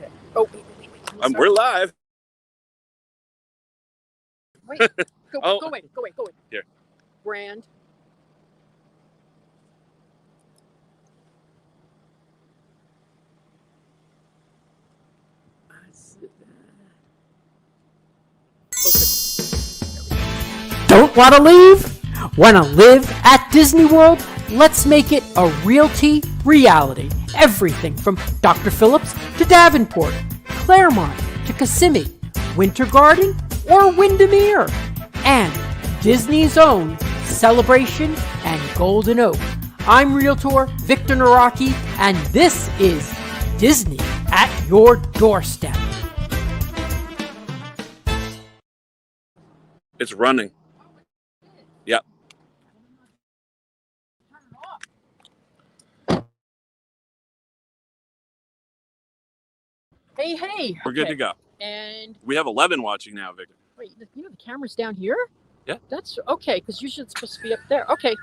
Okay. Oh, wait. We're live. Wait. Go away. Here. Brand. Don't want to leave? Want to live at Disney World? Let's make it a realty reality. Everything from Dr. Phillips to Davenport, Clermont to Kissimmee, Winter Garden or Windermere, and Disney's own Celebration and Golden Oak. I'm Realtor Victor Naraki, and this is Disney at your doorstep. It's running. Yep. Hey. We're good to go. And we have 11 watching now, Victor. Wait, the camera's down here? Yeah. That's okay, because usually it's supposed to be up there. Okay.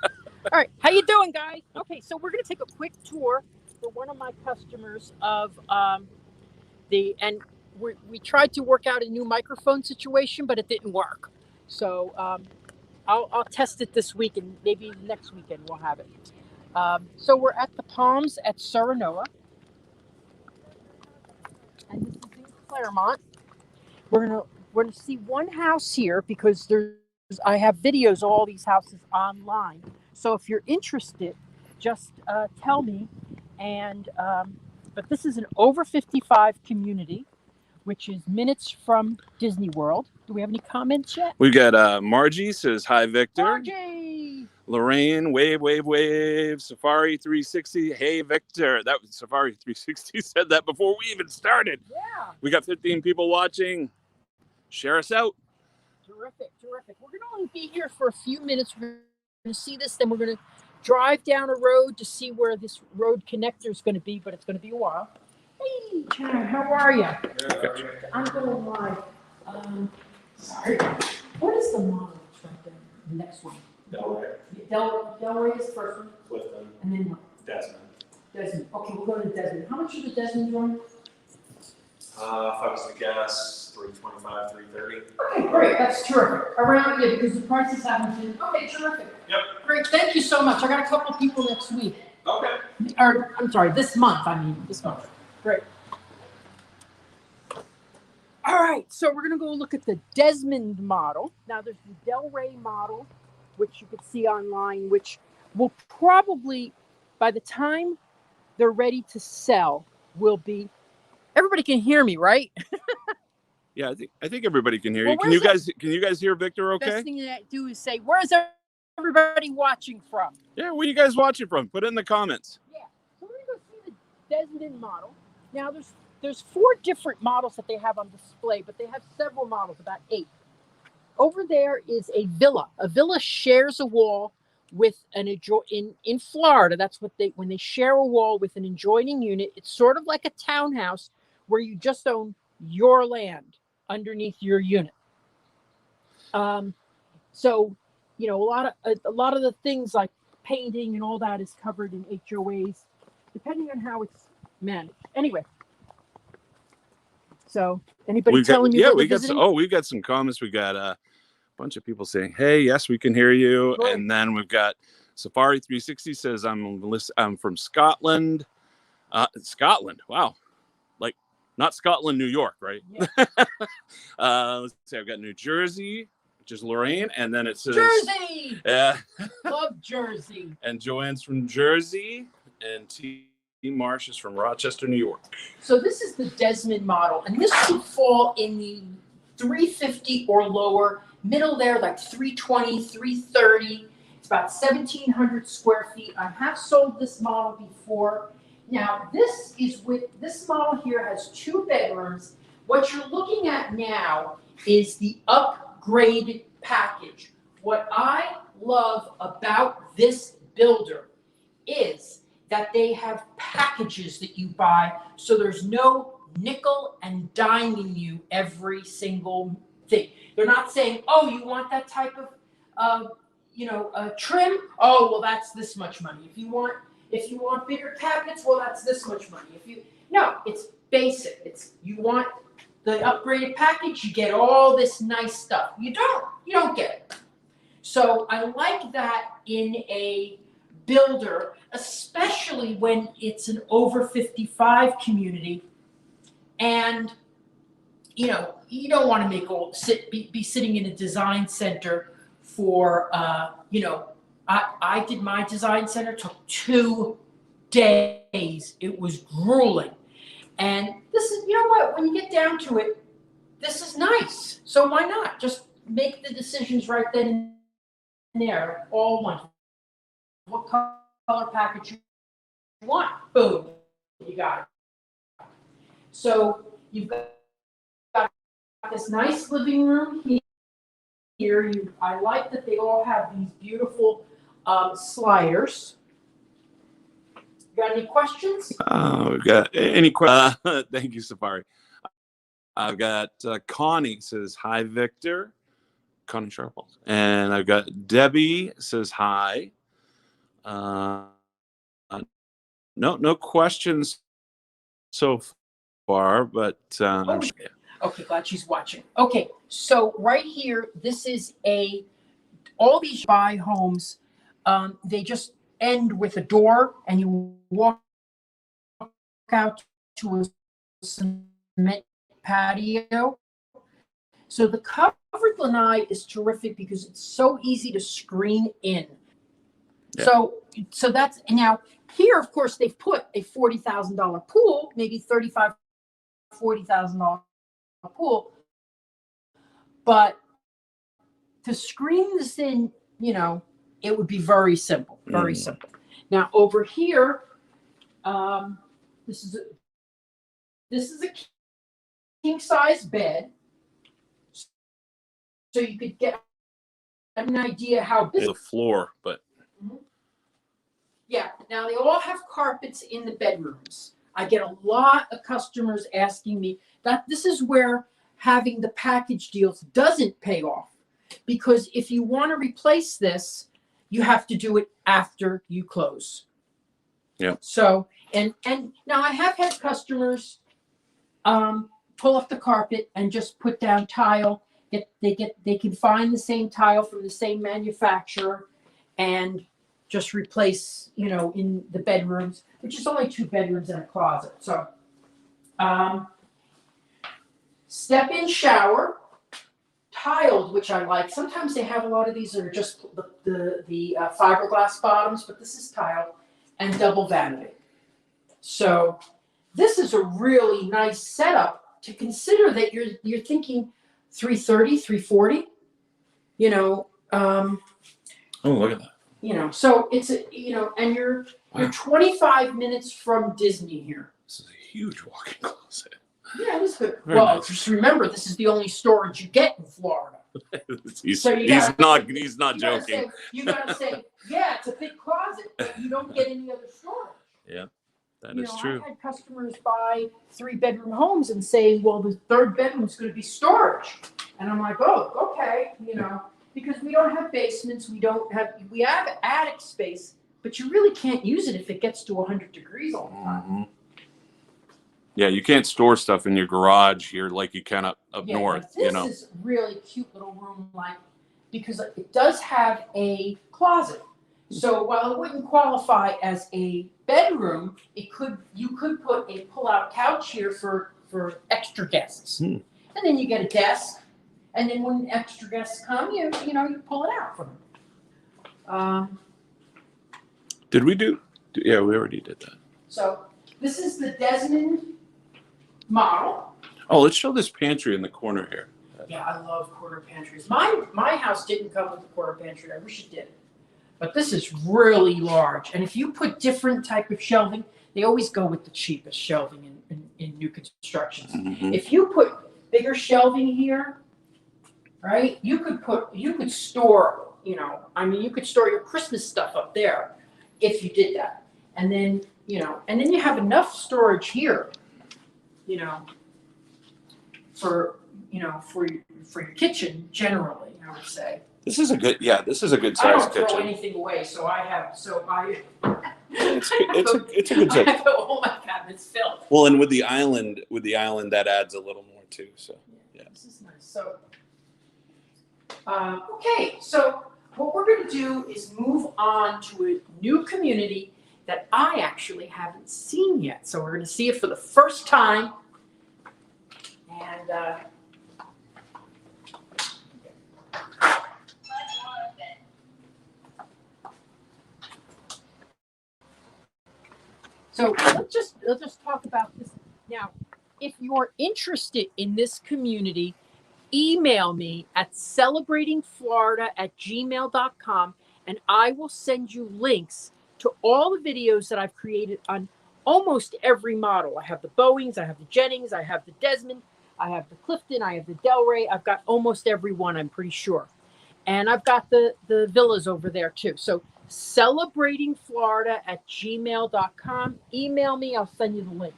All right. How you doing, guys? Okay, so we're going to take a quick tour for one of my customers of we tried to work out a new microphone situation, but it didn't work. So I'll test it this week, and maybe next weekend we'll have it. So we're at the Palms at Serenoa. And this is in Clermont. We're gonna see one house here because I have videos of all these houses online. So if you're interested, just tell me. And but this is an over 55 community, which is minutes from Disney World. Do we have any comments yet? We got Margie says hi, Victor. Margie. Lorraine, wave. Safari 360, hey, Victor. That was Safari 360 said that before we even started. Yeah. We got 15 people watching. Share us out. Terrific. We're going to only be here for a few minutes. We're going to see this, then we're going to drive down a road to see where this road connector is going to be, but it's going to be a while. Hey, Chad, how are you? Good. I'm going live. Sorry. What is the model that's right there? The next one. Delray is the first one. Clifton. And then what? Desmond. Okay, we'll go to Desmond. How much is the Desmond one? If I was to guess, 325, 330. Okay, great. That's terrific. Around, yeah, because the prices haven't been. Okay, terrific. Yep. Great. Thank you so much. I got a couple people next week. Okay. Or, I'm sorry, this month. Great. All right, so we're going to go look at the Desmond model. Now, there's the Delray model, which you could see online, which will probably, by the time they're ready to sell, will be. Everybody can hear me, right? Yeah, I think everybody can hear Well, you. Can you guys hear Victor okay? Best thing that I do is say, where's everybody watching from? Yeah, where are you guys watching from? Put it in the comments. Yeah, so we're going to go see the Desmond model. Now, there's 4 different models that they have on display, but they have several models, about 8. Over there is a villa. A villa shares a wall with in Florida. That's what when they share a wall with an adjoining unit. It's sort of like a townhouse where you just own your land underneath your unit. So, a lot of the things like painting and all that is covered in HOAs, depending on how it's managed. Anyway. So, anybody telling me? Yeah, we've got some comments. We got a bunch of people saying, "Hey, yes, we can hear you." Good. And then we've got Safari 360 says, "I'm from Scotland." Scotland, wow, like not Scotland, New York, right? Yeah. Let's see. I've got New Jersey, which is Lorraine, and then it says Jersey. Yeah, love Jersey. And Joanne's from Jersey, and Marsh is from Rochester, New York. So this is the Desmond model, and this should fall in the 350 or lower, middle there, like 320, 330. It's about 1,700 square feet. I have sold this model before. Now, this model here has 2 bedrooms. What you're looking at now is the upgraded package. What I love about this builder is that they have packages that you buy, so there's no nickel and diming you every single thing. They're not saying, oh, you want that type of trim? Oh, well, that's this much money. If you want bigger cabinets, well, that's this much money. No, it's basic. You want the upgraded package, you get all this nice stuff. You don't get it. So I like that in a builder, especially when it's an over 55 community. And, you don't want to be sitting in a design center for, I did my design center, took 2 days. It was grueling. And this is, when you get down to it, this is nice. So why not? Just make the decisions right then and there, all one. What color package you want? Boom, you got it. So you've got this nice living room here. I like that they all have these beautiful sliders. Got any questions? We've got any questions? Thank you, Safari. I've got Connie says, hi, Victor. Connie Sharples. And I've got Debbie says, hi. No questions so far, but Okay, glad she's watching. Okay, so right here, this is all these buy homes, they just end with a door and you walk out to a cement patio. So the covered lanai is terrific because it's so easy to screen in. Yeah. So that's, now here, of course, they've put a $40,000 pool, maybe $35,000, $40,000 pool, but to screen this in, it would be very simple, very simple. Now over here, this is a king size bed, so you could get an idea how big the floor, but yeah. Now they all have carpets in the bedrooms. I get a lot of customers asking me that. This is where having the package deals doesn't pay off, because if you want to replace this, you have to do it after you close. Yeah. So, and now I have had customers pull up the carpet and just put down tile. They can find the same tile from the same manufacturer and just replace, in the bedrooms, which is only 2 bedrooms and a closet. So, step-in shower, tiled, which I like. Sometimes they have a lot of these that are just the fiberglass bottoms, but this is tiled, and double vanity. So this is a really nice setup to consider that you're thinking 330, 340. oh, look at that. So it's and you're 25 minutes from Disney here. This is a huge walk-in closet. Yeah, it is good. Very Well, nice. just remember, this is the only storage you get in Florida. he's not joking. You gotta say, yeah, it's a big closet, but you don't get any other storage. Yeah, that is true. I've had customers buy 3-bedroom homes and say, well, the 3rd bedroom is going to be storage. And I'm like, oh, okay, because we don't have basements, we have attic space, but you really can't use it if it gets to 100 degrees all the time. Mm-hmm. Yeah, you can't store stuff in your garage here like you can up north. This is really cute little room, because it does have a closet. So while it wouldn't qualify as a bedroom, you could put a pull-out couch here for extra guests, and then you get a desk, and then when extra guests come, you pull it out for them. Did we do? Yeah, we already did that. So this is the Desmond model. Oh, let's show this pantry in the corner here. Yeah, I love quarter pantries. My house didn't come with a quarter pantry. I wish it did. But this is really large. And if you put different type of shelving, they always go with the cheapest shelving in new constructions. Mm-hmm. If you put bigger shelving here, right, you could store, you could store your Christmas stuff up there if you did that. And then, and then you have enough storage here, for your kitchen generally, I would say. This is a good, this is a good I sized don't throw kitchen. anything away, so I. It's a good I size. have all my cabinets filled. Well, and with the island that adds a little more too. So yeah. This is nice. So, okay, so what we're going to do is move on to a new community that I actually haven't seen yet. So we're going to see it for the first time. And so let's just talk about this. Now, if you're interested in this community, email me at celebratingflorida@gmail.com and I will send you links to all the videos that I've created on almost every model. I have the Boeings, I have the Jennings, I have the Desmond, I have the Clifton, I have the Delray. I've got almost every one, I'm pretty sure. And I've got the villas over there too. So celebratingflorida@gmail.com. Email me, I'll send you the link.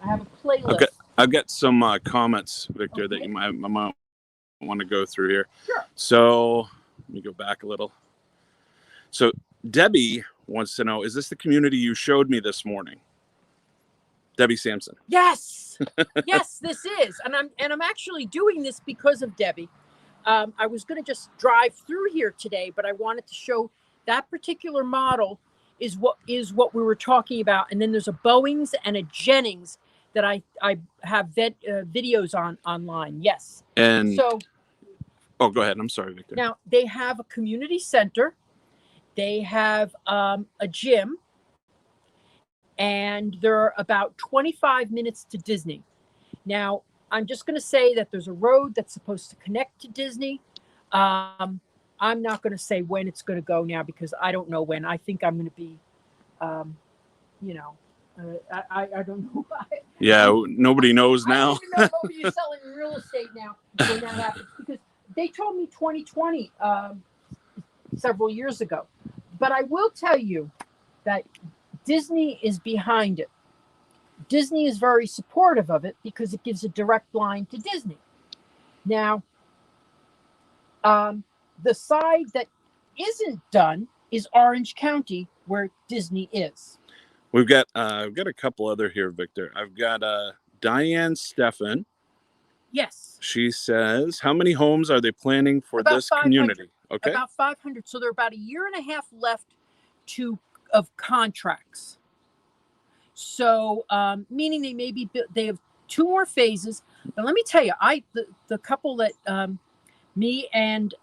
I have a playlist. Okay. I've got some comments, Victor, that Okay. you might want to go through here. Sure. So let me go back a little. So Debbie wants to know, is this the community you showed me this morning? Debbie Sampson. Yes, yes, this is, and I'm actually doing this because of Debbie. I was going to just drive through here today, but I wanted to show that particular model is what we were talking about, and then there's a Boeings and a Jennings that I have videos online. Yes, And so oh, go ahead. I'm sorry, Victor. now they have a community center, they have a gym. And they're about 25 minutes to Disney. Now, I'm just going to say that there's a road that's supposed to connect to Disney. I'm not going to say when it's going to go now because I don't know when. I think I'm going to be, I don't know. Yeah, nobody knows now. I don't even know nobody's selling real estate now when that happens because they told me 2020 several years ago. But I will tell you that Disney is behind it. Disney is very supportive of it because it gives a direct line to Disney. Now, the side that isn't done is Orange County, where Disney is. We've got a couple other here, Victor. I've got Diane Steffen. Yes. She says, how many homes are they planning for About this 500. community? Okay. About 500. So they're about a year and a half left of contracts. So, meaning they have 2 more phases. But let me tell you, the couple that me and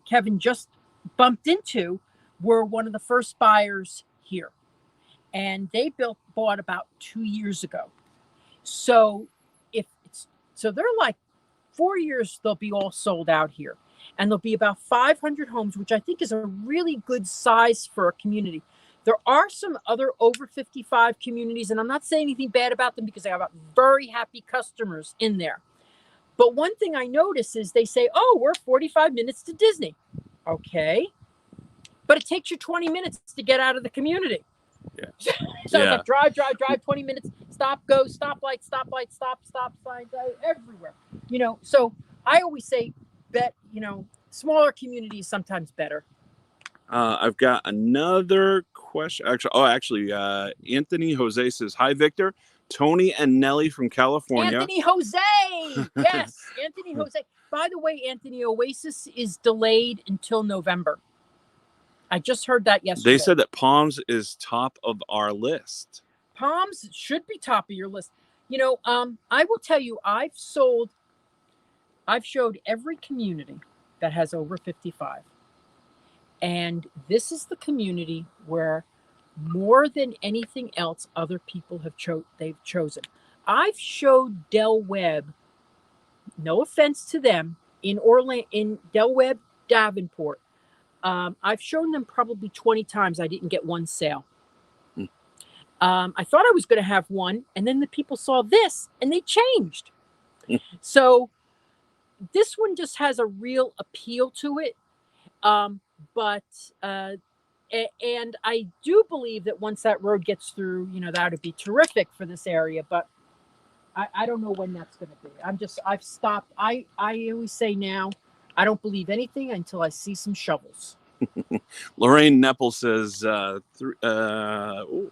Kevin just bumped into were one of the first buyers here, and they bought about 2 years ago. So they're like 4 years, they'll be all sold out here, and there'll be about 500 homes, which I think is a really good size for a community. There are some other over 55 communities, and I'm not saying anything bad about them because I have very happy customers in there. But one thing I notice is they say, oh, we're 45 minutes to Disney. Okay. But it takes you 20 minutes to get out of the community. Yeah. So it's like drive, 20 minutes, stop, go, stoplight, stop signs everywhere. So I always say smaller communities sometimes better. I've got another question. Actually, Anthony Jose says, hi, Victor. Tony and Nellie from California. Anthony Jose. Yes, Anthony Jose. By the way, Anthony, Oasis is delayed until November. I just heard that yesterday. They said that Palms is top of our list. Palms should be top of your list. I will tell you, I've showed every community that has over 55. And this is the community where more than anything else, other people they've chosen. I've showed Del Webb, no offense to them, in Del Webb, Davenport. I've shown them probably 20 times. I didn't get one sale. I thought I was going to have one, and then the people saw this and they changed. So this one just has a real appeal to it. And I do believe that once that road gets through, that would be terrific for this area. But I don't know when that's going to be. I've stopped. I always say now, I don't believe anything until I see some shovels. Lorraine Nepple says, oh,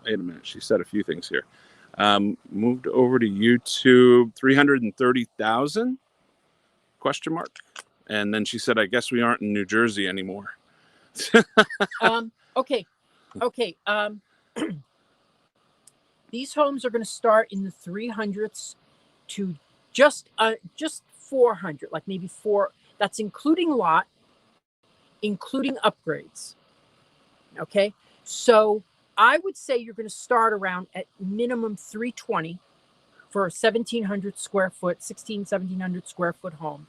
wait a minute. She said a few things here. Moved over to YouTube, 330,000 question mark. And then she said, I guess we aren't in New Jersey anymore. Okay. These homes are going to start in the 300s to just 400, like maybe 4. That's including lot, including upgrades. Okay. So I would say you're going to start around at minimum 320 for a 1,700 square foot, 1,700 square foot home,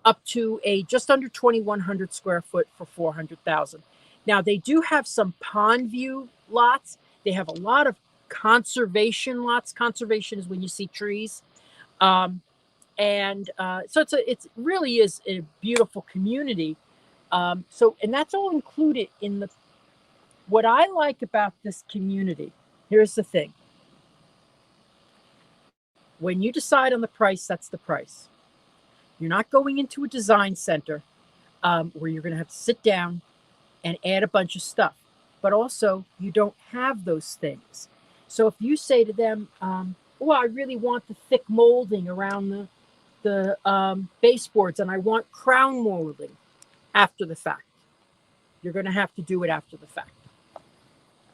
up to a just under 2,100 square foot for 400,000. Now they do have some pond view lots. They have a lot of conservation lots. Conservation is when you see trees. So it really is a beautiful community. And that's all included in what I like about this community. Here's the thing. When you decide on the price, that's the price. You're not going into a design center where you're going to have to sit down and add a bunch of stuff. But also, you don't have those things. So if you say to them, I really want the thick molding around the baseboards, and I want crown molding after the fact, you're going to have to do it after the fact.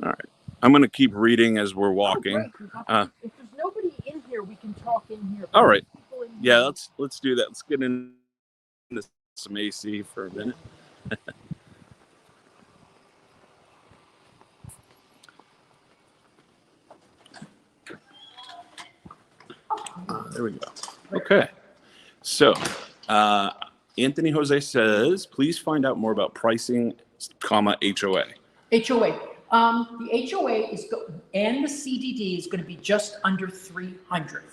All right. I'm going to keep reading as we're walking. If there's nobody in here, we can talk in here. All right. Yeah, let's do that. Let's get into some AC for a minute. There we go. Okay. So, Anthony Jose says, please find out more about pricing, HOA. HOA. The HOA and the CDD is going to be just under 300.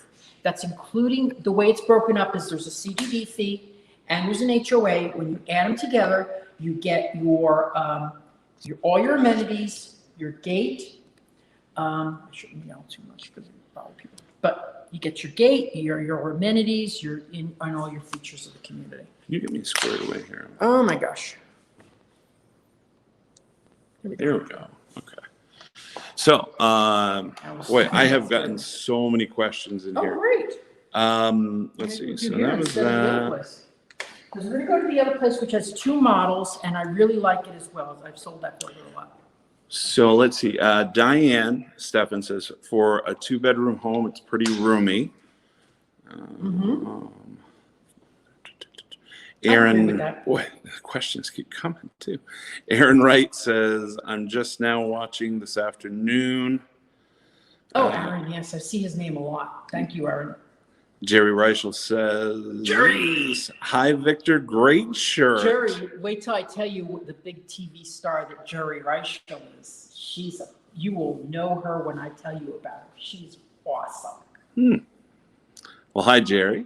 That's including the way it's broken up is there's a CDD fee and there's an HOA. When you add them together, you get your all your amenities, your gate. I shouldn't yell too much because it follow people, but you get your gate, your amenities, and all your features of the community. You get me squared away here. Oh my gosh. There we go. Okay. So, boy, I have gotten so many questions in here. Oh, great. Let's see. So that was that. Because we're going to go to the other place, which has 2 models, and I really like it as well. I've sold that for a little while. So let's see. Diane Stefan says, for a 2-bedroom home, it's pretty roomy. Aaron, boy, the questions keep coming too. Aaron Wright says, I'm just now watching this afternoon. Oh, Aaron, yes, I see his name a lot. Thank you, Aaron. Jerry Reichel says, Jerry! Hi, Victor, great shirt. Jerry, wait till I tell you what the big TV star that Jerry Reichel is. You will know her when I tell you about her. She's awesome. Well, hi, Jerry.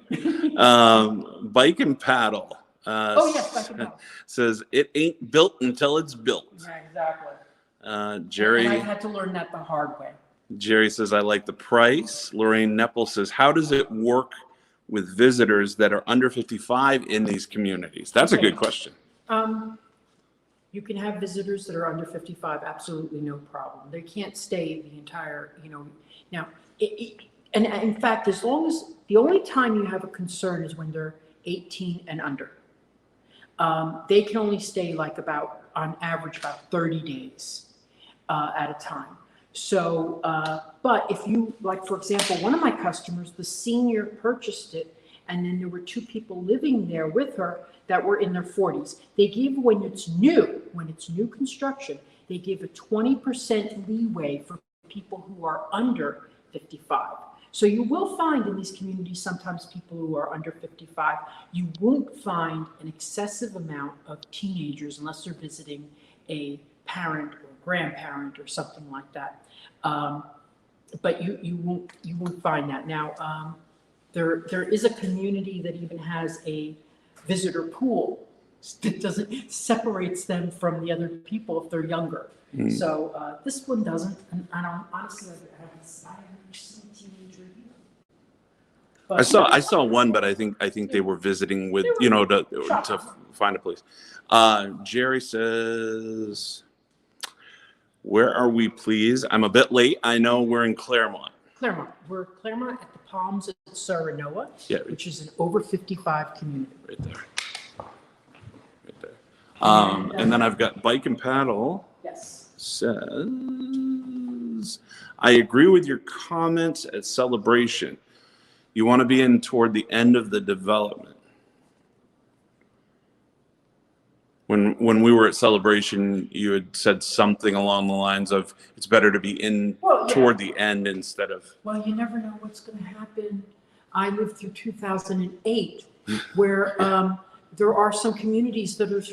Bike and Paddle. Yes, Bike and Paddle. Says, it ain't built until it's built. Yeah, exactly. Jerry. And I had to learn that the hard way. Jerry says, I like the price. Lorraine Nepple says, how does it work with visitors that are under 55 in these communities? That's a good question. You can have visitors that are under 55, absolutely no problem. They can't stay the entire, now, and in fact, as long as the only time you have a concern is when they're 18 and under. They can only stay on average, about 30 days at a time. So, but if you, for example, one of my customers, the senior purchased it, and then there were 2 people living there with her that were in their 40s. They give, when it's new construction, they give a 20% leeway for people who are under 55. So you will find in these communities sometimes people who are under 55. You won't find an excessive amount of teenagers unless they're visiting a parent or grandparent or something like that. But you won't find that. Now, there is a community that even has a visitor pool that separates them from the other people if they're younger. So this one doesn't, and I don't honestly, I haven't seen a teenager I saw one, but I think they were visiting with, you know, to find a place. Jerry says, where are we, please? I'm a bit late. I know we're in Clermont. Clermont. We're Clermont at the Palms at Serenoa, Yeah. which is an over 55 community. Right there. Right there. And then I've got Bike and Paddle. Yes. Says, I agree with your comments at Celebration. You want to be in toward the end of the development. When we were at Celebration, you had said something along the lines of it's better to be in toward the end instead of. Well, you never know what's going to happen. I lived through 2008, where there are some communities that are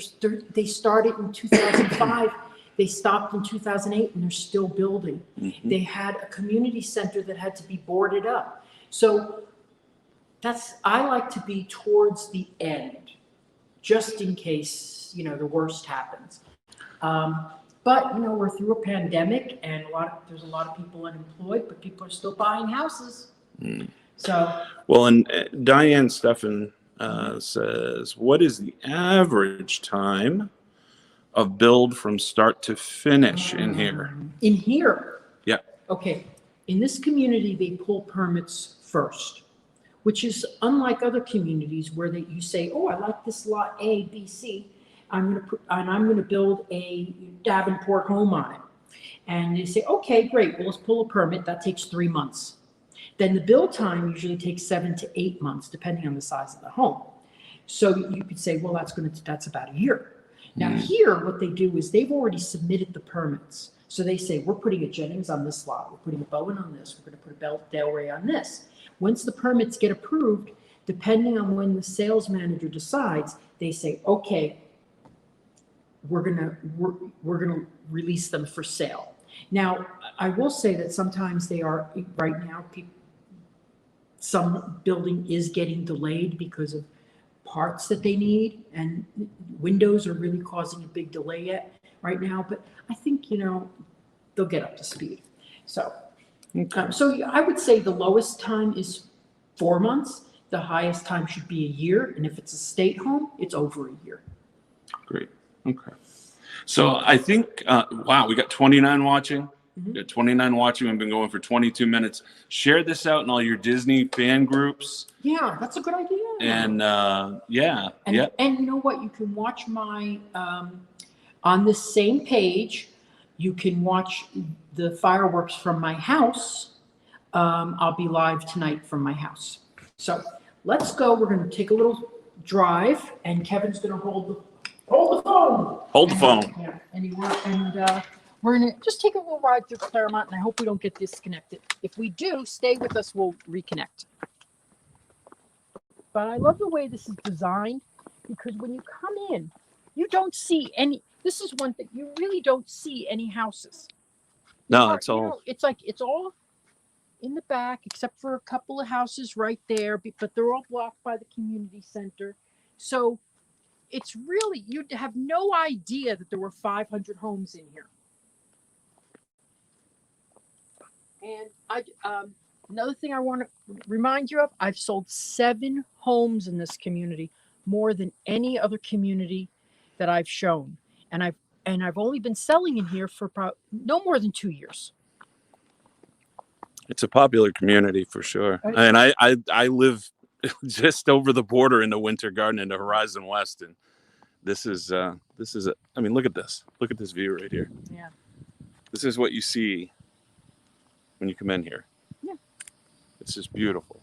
they started in 2005. They stopped in 2008 and they're still building. Mm-hmm. They had a community center that had to be boarded up. So I like to be towards the end, just in case, you know, the worst happens. But, you know, we're through a pandemic and there's a lot of people unemployed, but people are still buying houses. Mm. So. Well, and Diane Steffen says, what is the average time of build from start to finish in here? In here? Yeah. Okay. In this community, they pull permits first, which is unlike other communities where you say, oh, I like this lot A, B, C. I'm going to build a Davenport home on it. And they say, okay, great. Well, let's pull a permit. That takes 3 months. Then the build time usually takes 7 to 8 months, depending on the size of the home. So you could say, well, that's about a year. Now here, what they do is they've already submitted the permits. So they say, we're putting a Jennings on this lot. We're putting a Bowen on this. We're going to put a Delray on this. Once the permits get approved, depending on when the sales manager decides, they say, okay, we're gonna release them for sale. Now, I will say that sometimes they are, right now, some building is getting delayed because of parts that they need, and windows are really causing a big delay right now, but I think, you know, they'll get up to speed. So, so I would say the lowest time is 4 months. The highest time should be a year. And if it's a state home, it's over a year. Great. Okay. So I think, wow, we got 29 watching. Mm-hmm. We got 29 watching. We've been going for 22 minutes. Share this out in all your Disney fan groups. Yeah, that's a good idea. And and you know what? You can watch my, on this same page, you can watch the fireworks from my house. I'll be live tonight from my house. So let's go. We're going to take a little drive, and Kevin's going to hold the phone. Hold the phone. Yeah, and we're going to just take a little ride through Clermont, and I hope we don't get disconnected. If we do, stay with us. We'll reconnect. But I love the way this is designed, because when you come in, you don't see any. This is one thing, you really don't see any houses. No, it's all. You know, it's all in the back, except for a couple of houses right there, but they're all blocked by the community center. So it's really, you'd have no idea that there were 500 homes in here. And another thing I want to remind you of, I've sold 7 homes in this community, more than any other community that I've shown. And I've only been selling in here for no more than 2 years. It's a popular community for sure. And I live just over the border in the Winter Garden into Horizon West, and this is I mean, look at this. Look at this view right here. Yeah. This is what you see when you come in here. Yeah. It's just beautiful.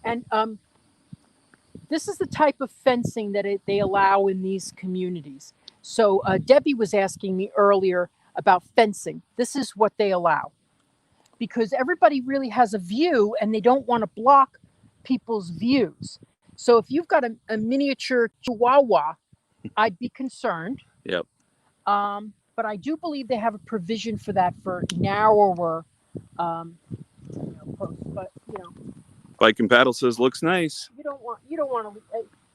And this is the type of fencing that they allow in these communities. So Debbie was asking me earlier about fencing. This is what they allow, because everybody really has a view and they don't want to block people's views. So if you've got a miniature Chihuahua, I'd be concerned. Yep. But I do believe they have a provision for that for narrower posts. But Bike and Paddle says looks nice. you don't want to.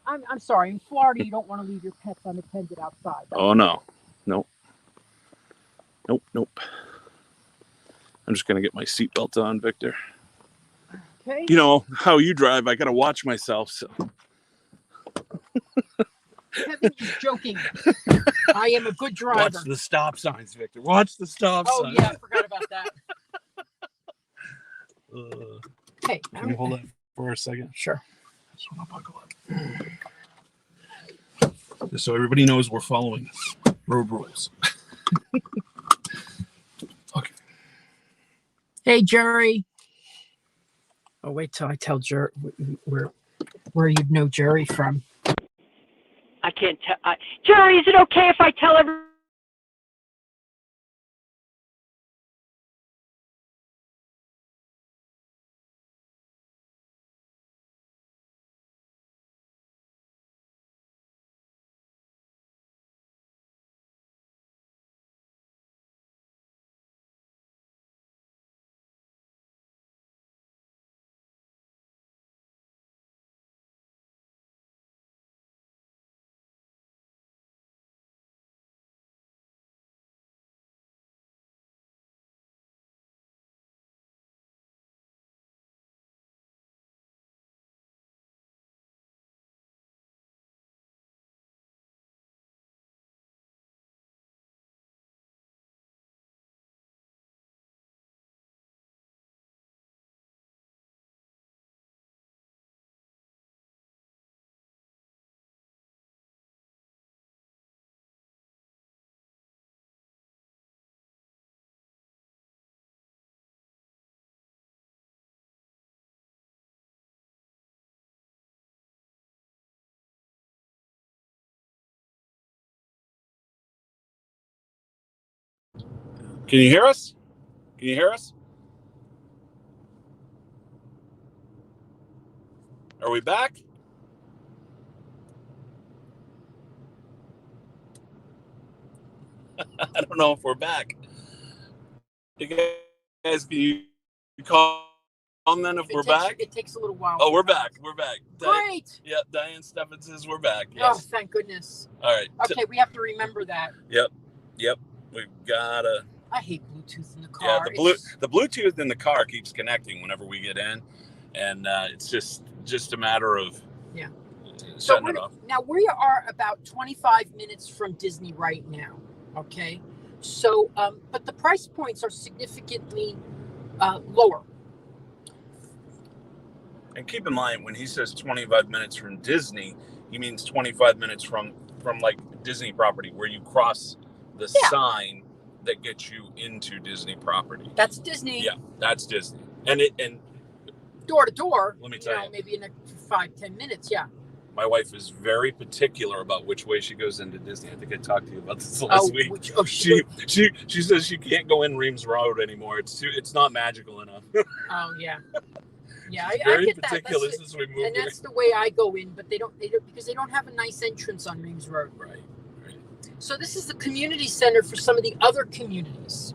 I'm sorry. In Florida, you don't want to leave your pets unattended outside. Oh no, nope. I'm just gonna get my seatbelt on, Victor. Okay. You know how you drive. I got to watch myself. So. Kevin is joking. I am a good driver. Watch the stop signs, Victor. Watch the stop signs. Oh, yeah. I forgot about that. Okay. Can you hold that for a second? Sure. Just want to buckle up. Just so everybody knows we're following road rules. Okay. Hey, Jerry. Oh, wait till I tell Jerry where you'd know Jerry from. I can't tell. Jerry, is it okay if I tell everyone? Can you hear us? Can you hear us? Are we back? I don't know if we're back. You guys, can you call on then if we're back? It takes a little while. Oh, we're back. We're back. Great. Yep, Diane Steffens says we're back. Oh, Yes. thank goodness. All right. Okay, we have to remember that. Yep. We gotta. I hate Bluetooth in the Yeah, car. the Bluetooth in the car keeps connecting whenever we get in, and it's just a matter of shutting it off. Now we are about 25 minutes from Disney right now. Okay, so but the price points are significantly lower. And keep in mind, when he says 25 minutes from Disney, he means 25 minutes from like Disney property, where you cross the sign that gets you into Disney property. That's Disney. Yeah, that's Disney. And door to door. Let me tell you, maybe in 5-10 minutes. Yeah. My wife is very particular about which way she goes into Disney. I think I talked to you about this last week. She says she can't go in Reams Road anymore. It's not magical enough. Oh yeah. Yeah, very I get particular that. since we moved and here. that's the way I go in, but they don't because they don't have a nice entrance on Reams Road. Right. So this is the community center for some of the other communities.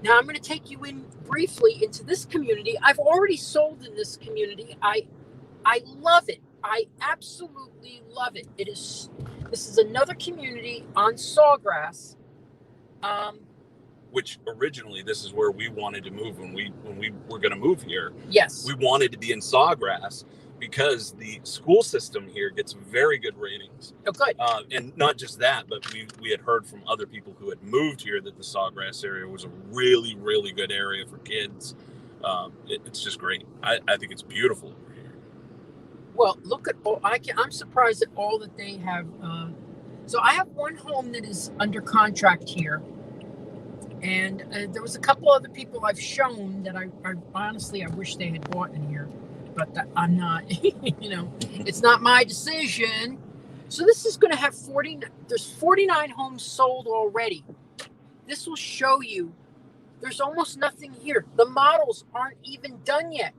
Now I'm going to take you in briefly into this community. I've already sold in this community. I love it. I absolutely love it. This is another community on Sawgrass. Which originally this is where we wanted to move when we were going to move here. Yes. We wanted to be in Sawgrass because the school system here gets very good ratings. Oh, good. And not just that, but we had heard from other people who had moved here that the Sawgrass area was a really, really good area for kids. It's just great. I think it's beautiful over here. Well, look at all. I'm surprised at all that they have. So I have one home that is under contract here. And there was a couple other people I've shown that I honestly, I wish they had bought in here, but I'm not, it's not my decision. So this is going to have there's 49 homes sold already. This will show you there's almost nothing here. The models aren't even done yet.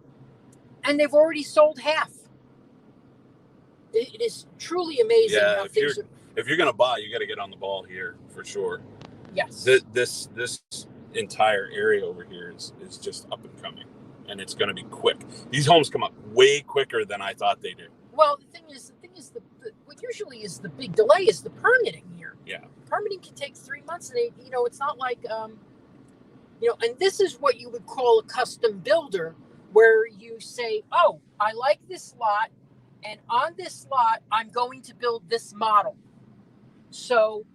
And they've already sold half. It is truly amazing how things are. If you're going to buy, you got to get on the ball here for sure. Yes. This entire area over here is just up and coming, and it's going to be quick. These homes come up way quicker than I thought they did. Well, the thing is is what usually is the big delay is the permitting here. Yeah. Permitting can take 3 months, and it's not like and this is what you would call a custom builder, where you say, oh, I like this lot, and on this lot I'm going to build this model. So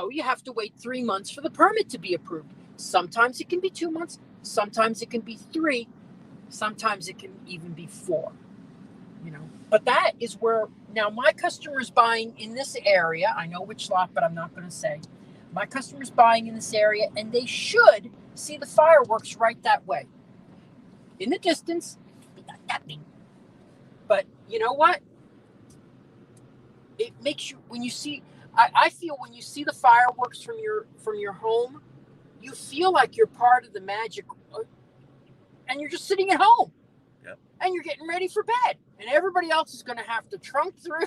you have to wait 3 months for the permit to be approved. Sometimes it can be 2 months, sometimes it can be 3, sometimes it can even be 4. But that is where now my customer's buying in this area. I know which lot, but I'm not going to say. My customer's buying in this area, and they should see the fireworks right that way. In the distance, but you know what? It makes you, when you see, I feel when you see the fireworks from your home, you feel like you're part of the magic, and you're just sitting at home. Yep. And you're getting ready for bed, and everybody else is going to have to trunk through.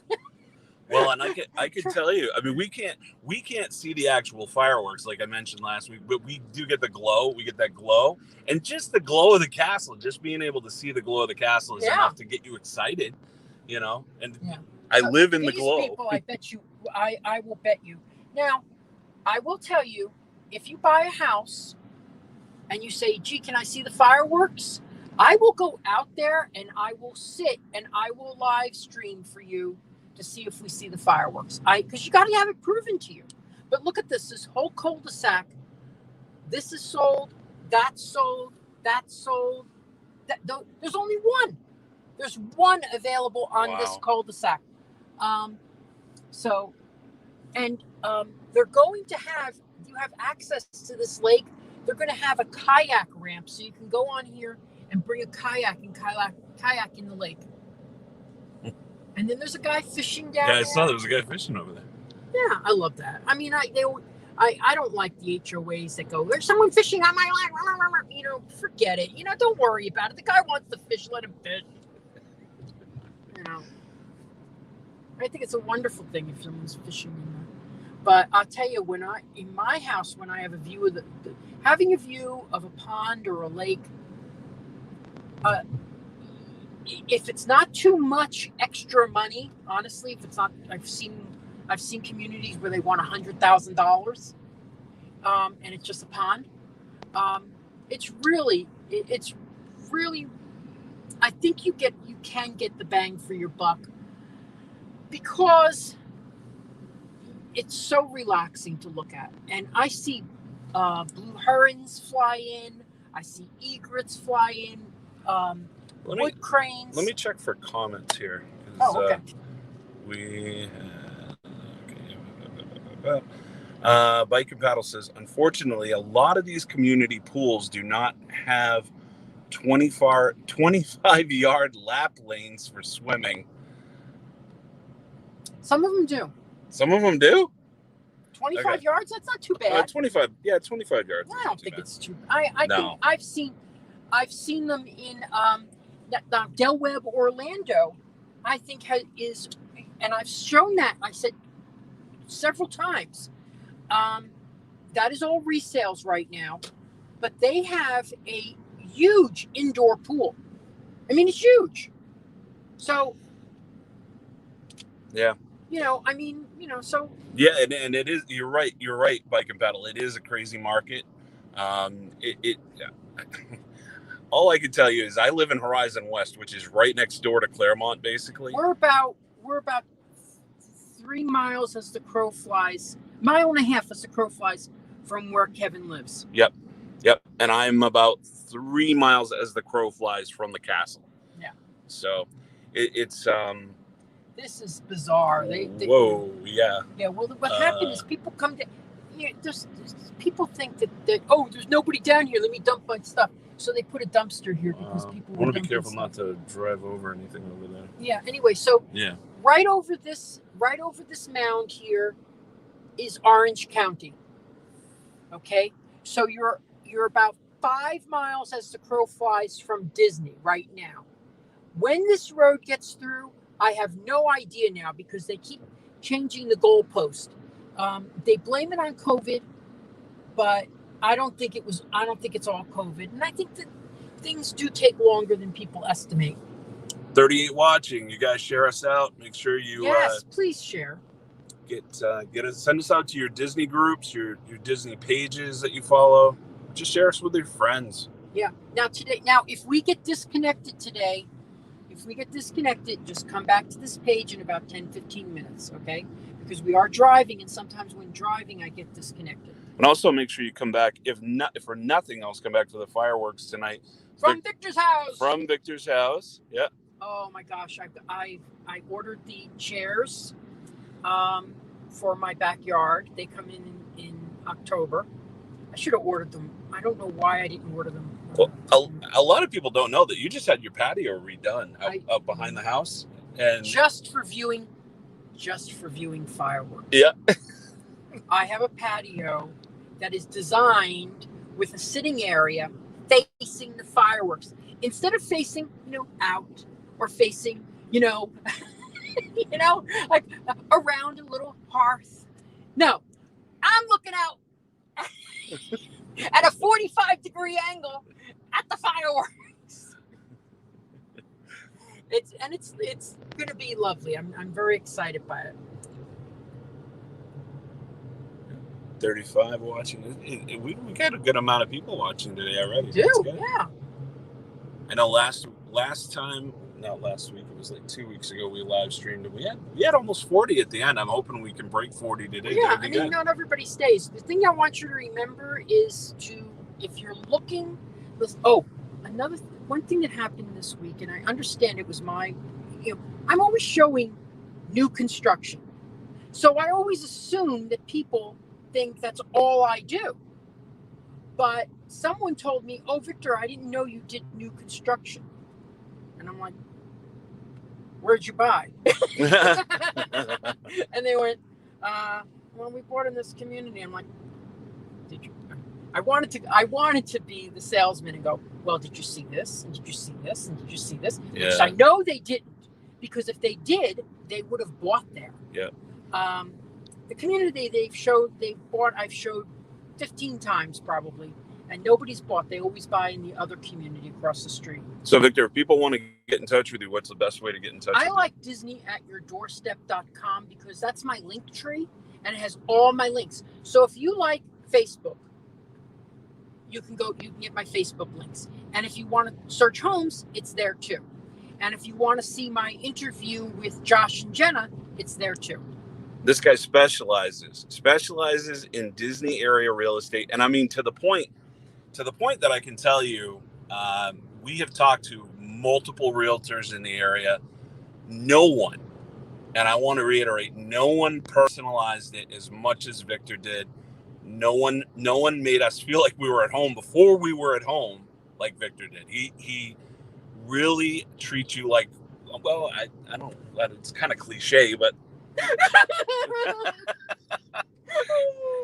Well, and I could tell you, I mean, we can't see the actual fireworks like I mentioned last week, but we do get the glow. We get that glow, and just the glow of the castle, just being able to see the glow of the castle is enough to get you excited, And I live in the glow. People, I bet you, I will bet you. Now, I will tell you, if you buy a house and you say, "Gee, can I see the fireworks?" I will go out there and I will sit and I will live stream for you to see if we see the fireworks. Because you got to have it proven to you. But look at this whole cul-de-sac. This is sold, that's sold, that's sold. There's only one. There's one available on this cul-de-sac. They're going to have, you have access to this lake. They're going to have a kayak ramp, so you can go on here and bring a kayak and kayak in the lake. And then there's a guy fishing down there. Yeah, I saw there was a guy fishing over there. Yeah, I love that. I mean, I don't like the HOAs that go, there's someone fishing on my land. Forget it. Don't worry about it. The guy wants to fish, let him fish. I think it's a wonderful thing if someone's fishing in there. But I'll tell you, in my house, when I have a view of having a view of a pond or a lake, if it's not too much extra money, honestly, if it's not, I've seen communities where they want $100,000, and it's just a pond. It's really, I think you can get the bang for your buck, because it's so relaxing to look at. And I see blue herons fly in. I see egrets fly in. Wood cranes. Let me check for comments here. Oh, okay. Bike and Paddle says, unfortunately, a lot of these community pools do not have 25-yard lap lanes for swimming. Some of them do. Some of them do? 25 yards? That's not too bad. 25 yards. I don't think it's too. I think I've seen them in Del Webb, Orlando. I think is, and I've shown that. I said several times. That is all resales right now, but they have a huge indoor pool. I mean, it's huge. So. Yeah. So. Yeah, and it is. You're right, Bike and Paddle. It is a crazy market. All I can tell you is I live in Horizon West, which is right next door to Clermont, basically. We're about 3 miles as the crow flies, 1.5 miles as the crow flies from where Kevin lives. Yep. And I'm about 3 miles as the crow flies from the castle. Yeah. So it's This is bizarre. Whoa, yeah. Yeah. Well, what happened is people come to. There's people think that there's nobody down here. Let me dump my stuff. So they put a dumpster here because people. I want to be careful not to drive over anything over there. Yeah. Anyway, so yeah. Right over this mound here is Orange County. Okay, so you're about 5 miles as the crow flies from Disney right now. When this road gets through, I have no idea now because they keep changing the goalpost. They blame it on COVID, but I don't think it's all COVID, and I think that things do take longer than people estimate. 38 watching. You guys share us out. Make sure you Yes, please share. send us out to your Disney groups, your Disney pages that you follow. Just share us with your friends. Yeah. Now, if we get disconnected today, just come back to this page in about 10, 15 minutes, okay? Because we are driving, and sometimes when driving, I get disconnected. And also make sure you come back, if for nothing else, come back to the fireworks tonight. From Victor's house. From Victor's house. Yeah. Oh my gosh, I ordered the chairs for my backyard. They come in October. I should have ordered them. I don't know why I didn't order them. Well, a lot of people don't know that you just had your patio redone up behind the house, and just for viewing fireworks. Yeah. I have a patio that is designed with a sitting area facing the fireworks instead of facing, out or facing, like around a little hearth. No, I'm looking out at a 45-degree angle at the fireworks. It's going to be lovely. I'm very excited by it. 35 watching. We got a good amount of people watching today already. Yeah. I know last time, not last week, it was like 2 weeks ago, we live streamed and we had almost 40 at the end. I'm hoping we can break 40 today. Yeah, not everybody stays. The thing I want you to remember is if you're looking, one thing that happened this week, and I understand it was I'm always showing new construction. So I always assume that people think that's all I do. But someone told me, "Oh, Victor, I didn't know you did new construction." And I'm like, "Where'd you buy?" And they went, "Well, we bought in this community." I'm like, "Did you?" I wanted to be the salesman and go, "Well, did you see this? And did you see this? And did you see this?" Yeah. Which I know they didn't, because if they did, they would have bought there. Yeah. The community I've showed 15 times probably, and nobody's bought. They always buy in the other community across the street. So, Victor, if people want to get in touch with you, what's the best way to get in touch with you? I like Disney@yourdoorstep.com because that's my link tree, and it has all my links. So if you like Facebook, you can get my Facebook links. And if you want to search homes, it's there too. And if you want to see my interview with Josh and Jenna, it's there too. This guy specializes in Disney area real estate. And I mean, to the point that I can tell you, we have talked to multiple realtors in the area. No one, and I want to reiterate, no one personalized it as much as Victor did. No one made us feel like we were at home before we were at home like Victor did. He really treats you like, well, I don't, it's kind of cliche, but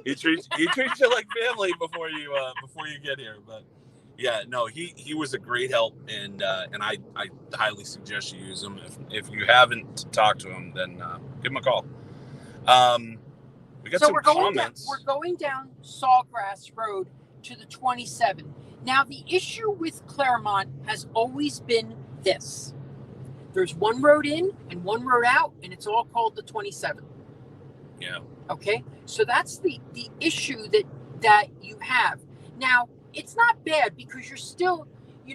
he treats you like family before you get here. But yeah, no, he was a great help, and I highly suggest you use him. If you haven't talked to him, then give him a call. We got some comments. We're going down Sawgrass Road to the 27. Now, the issue with Clermont has always been this. There's one road in and one road out, and it's all called the 27. Yeah. Okay? So that's the issue that you have. Now, it's not bad because you're still, you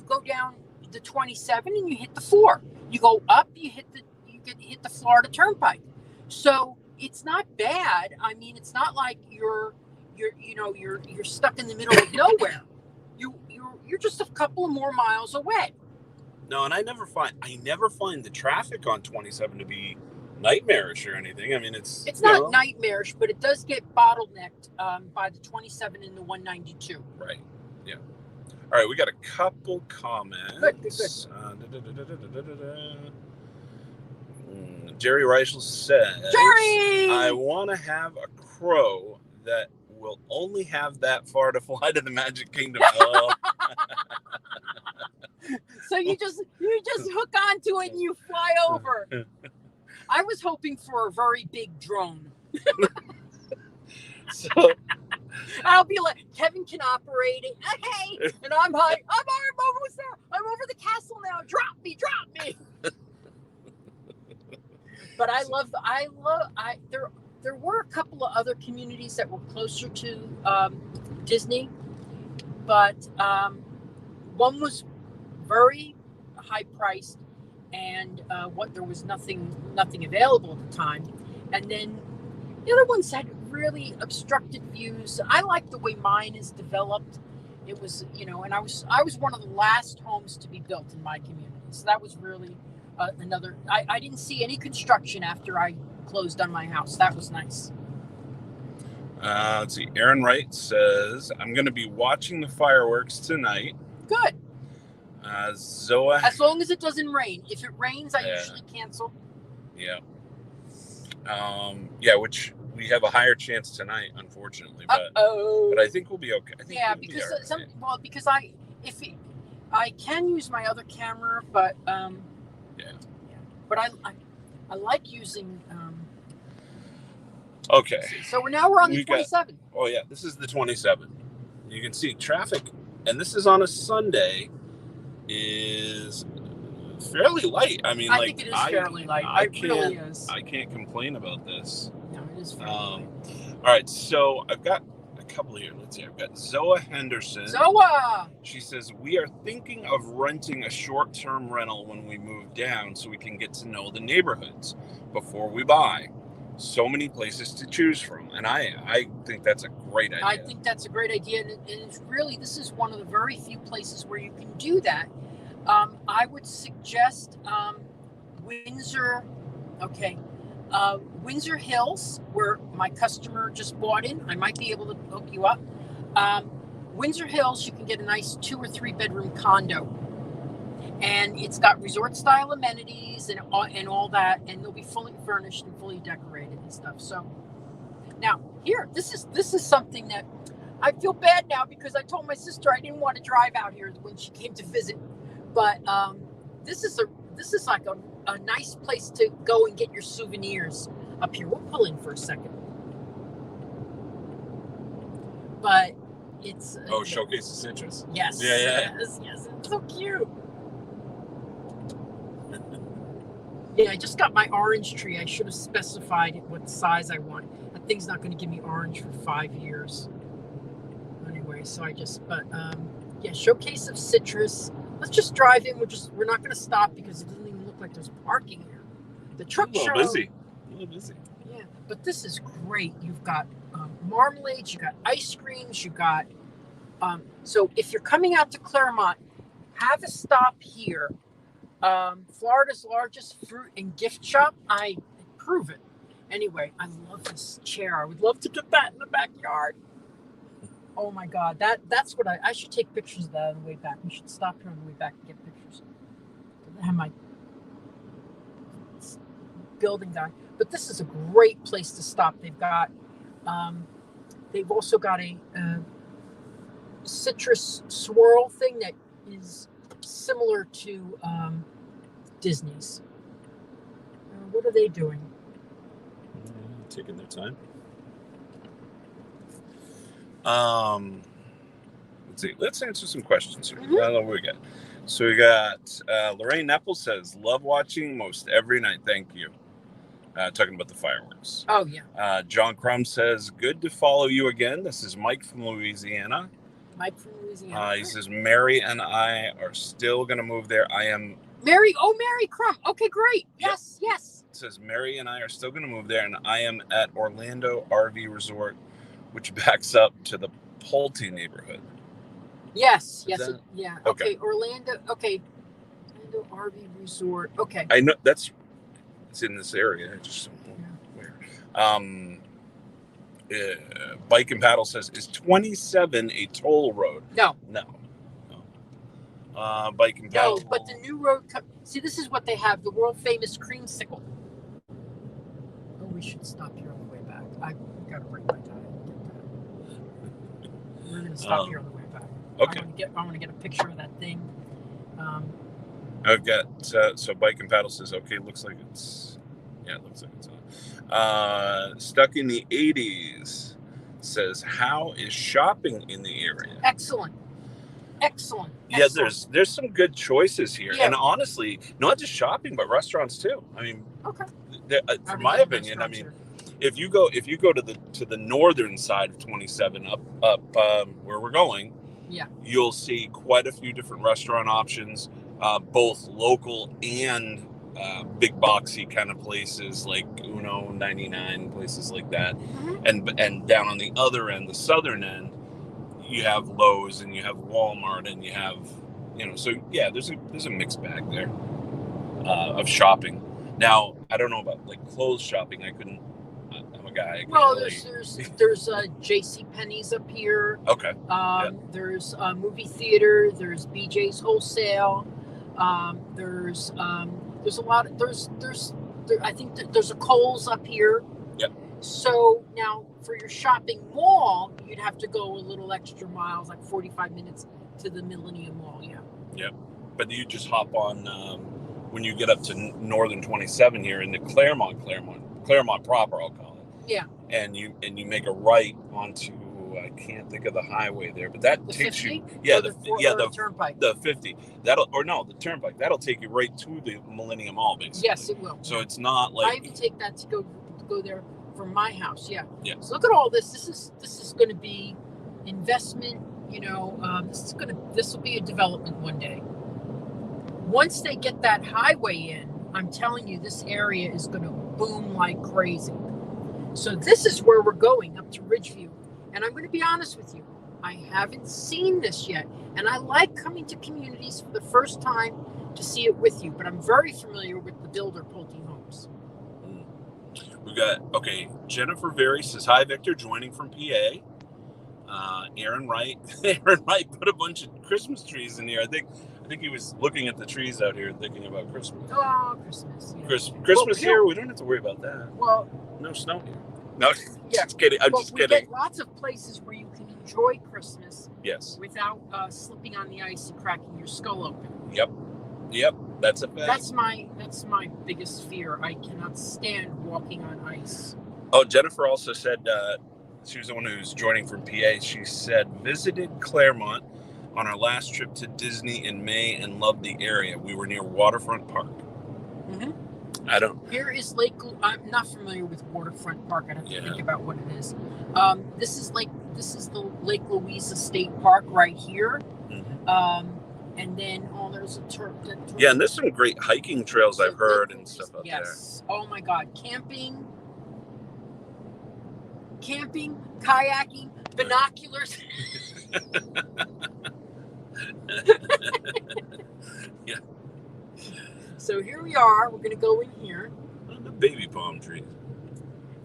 go down the 27 and you hit the 4. You go up, you hit the Florida Turnpike. So it's not bad. I mean, it's not like you're stuck in the middle of nowhere. You're just a couple of more miles away. No, and I never find the traffic on 27 to be nightmarish or anything. I mean, it's not nightmarish, but it does get bottlenecked by the 27 and the 192. Right. Yeah. All right, we got a couple comments. Good. Jerry Reichel says, Jerry! I want to have a crow that will only have that far to fly to the Magic Kingdom. So you just hook onto it and you fly over. I was hoping for a very big drone. So I'll be like, Kevin can operate it. Okay. And I'm like, I'm almost there. I'm over the castle now. Drop me. But there were a couple of other communities that were closer to Disney, but one was very high priced, and there was nothing available at the time, and then the other ones had really obstructed views. I like the way mine is developed. It was, and I was one of the last homes to be built in my community, so that was really another. I didn't see any construction after I closed on my house. That was nice. Let's see. Aaron Wright says, I'm going to be watching the fireworks tonight. Good. Zoa. As long as it doesn't rain. If it rains, I usually cancel. Yeah. Which we have a higher chance tonight, unfortunately. But I think we'll be okay. I think we'll because be right. because I can use my other camera, but But I like using. Okay. So we're on the 27. This is the 27. You can see traffic, and this is on a Sunday, is fairly light. I mean, I think it is fairly light. It really is. I can't complain about this. No, it is fairly light. All right, so I've got a couple here. Let's see. I've got Zoa Henderson. Zoa! She says, we are thinking of renting a short-term rental when we move down so we can get to know the neighborhoods before we buy. So many places to choose from, and I think that's a great idea. I think that's a great idea, and it's really, this is one of the very few places where you can do that. I would suggest Windsor. Okay, Windsor Hills, where my customer just bought in. I might be able to hook you up. Windsor Hills, you can get a nice 2 or 3 bedroom condo, and it's got resort style amenities and all that, and they'll be fully furnished and fully decorated and stuff. So now here, this is something that I feel bad now, because I told my sister I didn't want to drive out here when she came to visit, but this is like a nice place to go and get your souvenirs up here. We'll pull in for a second, but it's Showcase of Citrus. Yes. Yeah. Yes. It's so cute. Yeah, I just got my orange tree. I should have specified what size I want. That thing's not going to give me orange for 5 years. Anyway, so Showcase of Citrus. Let's just drive in. We're not going to stop because it doesn't even look like there's parking here. The truck show. A little busy. Yeah, but this is great. You've got marmalades, you've got ice creams, you've got. So if you're coming out to Clermont, have a stop here. Florida's largest fruit and gift shop. I prove it. Anyway, I love this chair. I would love to get that in the backyard. Oh my God, that's what I should take pictures of that on the way back. We should stop here on the way back and get pictures. I have my building down, but this is a great place to stop. They've also got a citrus swirl thing that is similar to Disney's. What are they doing? Taking their time. Let's see. Let's answer some questions here. Mm-hmm. I don't know what we got. So we got Lorraine Nepple says, love watching most every night. Thank you. Talking about the fireworks. Oh, yeah. John Crum says, good to follow you again. This is Mike from Louisiana. He says, Mary and I are still going to move there. I am. Mary Crum. Okay, great. Yes. It says, Mary and I are still going to move there, and I am at Orlando RV Resort, which backs up to the Pulte neighborhood. Yes. Okay. Okay, Orlando RV Resort. Okay. I know it's in this area. I just don't know where. Bike and Paddle says, is 27 a toll road? No. Bike and Paddle. No, but the new road. See, this is what they have, the world famous creamsicle. Oh, we should stop here on the way back. I got to break my tie and get that. We're going to stop here on the way back. Okay. I want to get a picture of that thing. I've got, so Bike and Paddle says, okay, it looks like it's on. Stuck in the 80s says, how is shopping in the area? Excellent. Yeah, there's some good choices here. Yeah. And honestly, not just shopping, but restaurants too. I mean, Okay. from my opinion, I mean, if you go to the northern side of 27 up where we're going, yeah, you'll see quite a few different restaurant options, both local and big boxy kind of places like Uno 99, places like that. Mm-hmm. And down on the other end, the southern end, you have Lowe's and you have Walmart and you have, so yeah, there's a mixed bag there of shopping. Now, I don't know about like clothes shopping. I'm a guy. Well, there's J.C. Penney's up here. Okay. There's a movie theater. There's BJ's Wholesale. There's a lot. I think there's a Kohl's up here. Yep. So now for your shopping mall, you'd have to go a little extra miles, like 45 minutes to the Millennium Mall. Yeah. Yep. But you just hop on when you get up to northern 27 here in the Clermont proper, I'll call it. Yeah. And you make a right onto, I can't think of the highway there, but that takes 50? you, yeah, the turnpike. The 50. The turnpike. That'll take you right to the Millennium Mall, basically. Yes, it will. So it's not like I even take that to go there from my house. Yeah. Yeah. So look at all this. This is going to be investment. This will be a development one day. Once they get that highway in, I'm telling you, this area is going to boom like crazy. So this is where we're going, up to Ridgeview. And I'm going to be honest with you, I haven't seen this yet. And I like coming to communities for the first time to see it with you. But I'm very familiar with the builder, Clermont Homes. We got, Jennifer Very says, hi, Victor, joining from PA. Aaron Wright put a bunch of Christmas trees in here. I think he was looking at the trees out here thinking about Christmas. Oh, Christmas. Yeah. Christmas here, we don't have to worry about that. Well, no snow here. No, yeah. Just kidding. I'm just kidding. We get lots of places where you can enjoy Christmas. Yes. Without slipping on the ice and cracking your skull open. Yep. That's a fact. That's my biggest fear. I cannot stand walking on ice. Oh, Jennifer also said she was the one who's joining from PA. She said visited Clermont on our last trip to Disney in May and loved the area. We were near Waterfront Park. Mm-hmm. Here is Lake. I'm not familiar with Waterfront Park. I have to think about what it is. This is the Lake Louisa State Park right here. Mm-hmm. And then there's a turf. Yeah, and there's some great hiking trails I've heard and stuff out there. Yes. Oh my God, camping, kayaking, binoculars. Yeah. So here we are. We're going to go in here. The baby palm tree.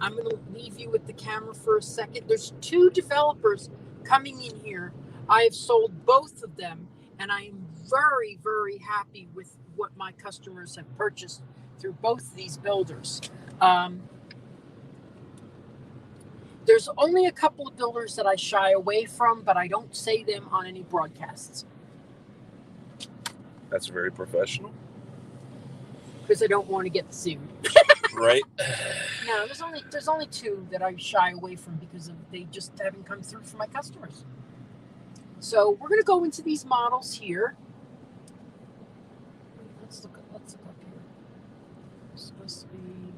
I'm going to leave you with the camera for a second. There's 2 developers coming in here. I have sold both of them, and I am very, very happy with what my customers have purchased through both of these builders. There's only a couple of builders that I shy away from, but I don't say them on any broadcasts. That's very professional. Because I don't want to get sued. Right. No, there's only 2 that I shy away from because they just haven't come through for my customers. So we're going to go into these models here. Let's look up here. It's supposed to be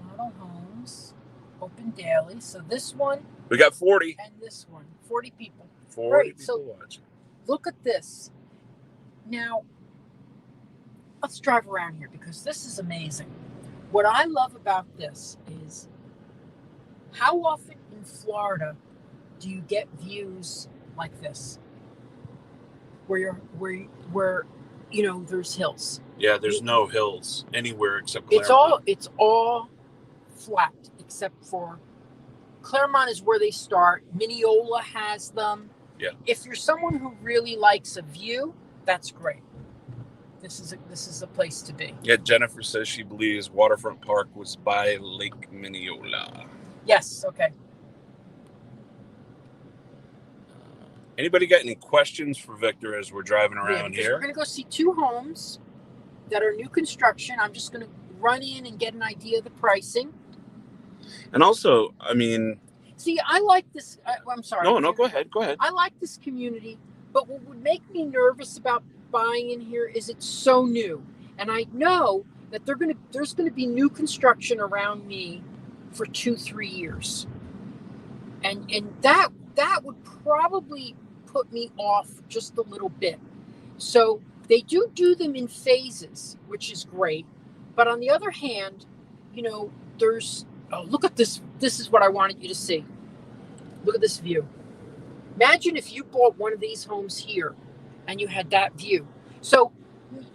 model homes open daily. So this one. We got 40. And this one. 40 people. 40 people so watching. Look at this. Now, let's drive around here because this is amazing. What I love about this is how often in Florida do you get views like this? Where there's hills. Yeah, there's no hills anywhere except Clermont. It's all flat except for Clermont is where they start. Mineola has them. Yeah. If you're someone who really likes a view, that's great. This is a place to be. Yeah, Jennifer says she believes Waterfront Park was by Lake Mineola. Yes, okay. Anybody got any questions for Victor as we're driving around here? We're going to go see 2 homes that are new construction. I'm just going to run in and get an idea of the pricing. And also, I mean, See, I like this. I'm sorry. No, go ahead. I like this community, but what would make me nervous about buying in here is it's so new, and I know that there's gonna be new construction around me for 2-3 years, and that would probably put me off just a little bit. So they do them in phases, which is great, but on the other hand, there's look at this. This is what I wanted you to see. Look at this view. Imagine if you bought one of these homes here and you had that view. So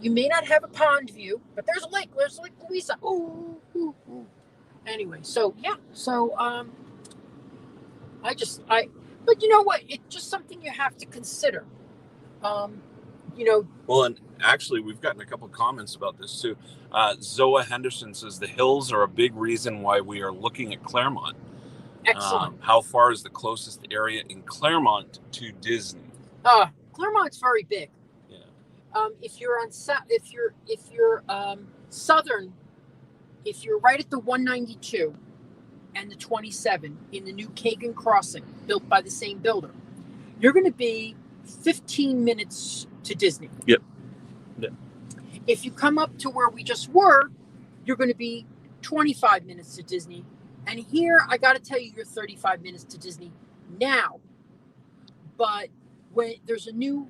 you may not have a pond view, but there's a lake. There's Lake Louisa. Ooh, ooh, ooh. Anyway, so yeah. So but you know what? It's just something you have to consider. Well, and actually, we've gotten a couple comments about this too. Zoa Henderson says the hills are a big reason why we are looking at Clermont. Excellent. How far is the closest area in Clermont to Disney? Clermont's very big. Yeah. If you're southern, if you're right at the 192 and the 27 in the new Kagan Crossing built by the same builder, you're going to be 15 minutes to Disney. Yep. If you come up to where we just were, you're going to be 25 minutes to Disney. And here, I got to tell you, you're 35 minutes to Disney now. But when there's a new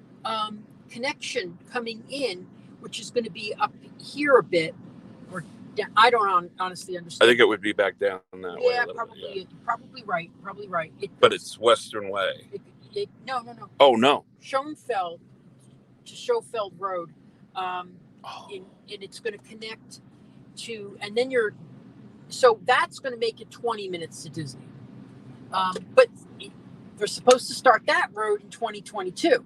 connection coming in, which is going to be up here a bit, or I don't honestly understand. I think it would be back down that way. Yeah, Probably right. Probably right. But it's Western Way. No. Oh, no. Schoenfeld to Schoenfeld Road. And it's going to connect to, and then so that's going to make it 20 minutes to Disney. But they're supposed to start that road in 2022.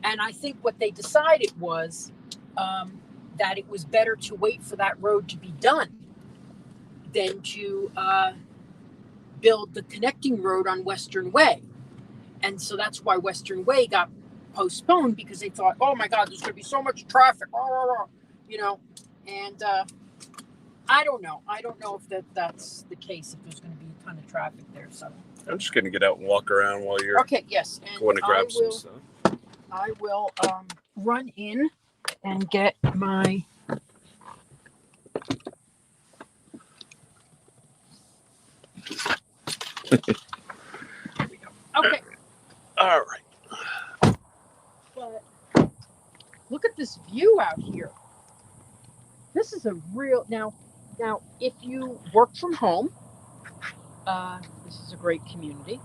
And I think what they decided was that it was better to wait for that road to be done than to build the connecting road on Western Way. And so that's why Western Way got postponed, because they thought, oh my God, there's going to be so much traffic, and I don't know. I don't know if that's the case, if there's going to be a ton of traffic there. So I'm just going to get out and walk around while you're yes. And going to grab some stuff. I will run in and get my okay. All right. But look at this view out here. This is a real now if you work from home, this is a great community.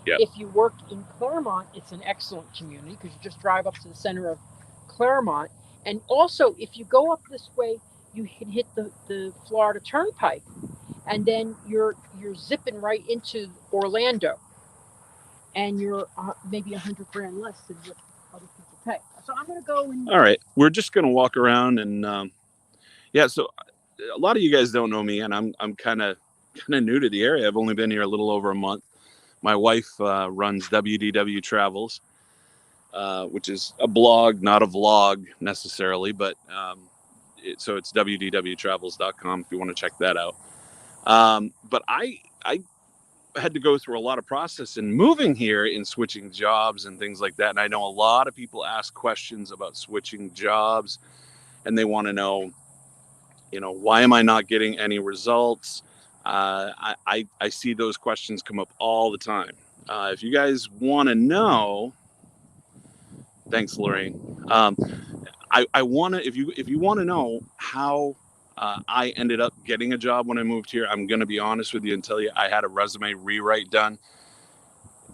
Yep. If you work in Clermont, it's an excellent community because you just drive up to the center of Clermont. And also, if you go up this way, you can hit the Florida Turnpike, and then you're zipping right into Orlando, and you're maybe $100,000 less than what other people pay. So I'm going to go and. All right, we're just going to walk around and so a lot of you guys don't know me, and I'm kind of new to the area. I've only been here a little over a month. My wife runs WDW Travels, which is a blog, not a vlog necessarily, but so it's wdwtravels.com if you want to check that out. But I had to go through a lot of process in moving here, in switching jobs and things like that. And I know a lot of people ask questions about switching jobs, and they want to know, why am I not getting any results? I see those questions come up all the time. If you guys want to know, thanks, Lorraine. I want to, if you want to know how I ended up getting a job when I moved here, I'm going to be honest with you and tell you I had a resume rewrite done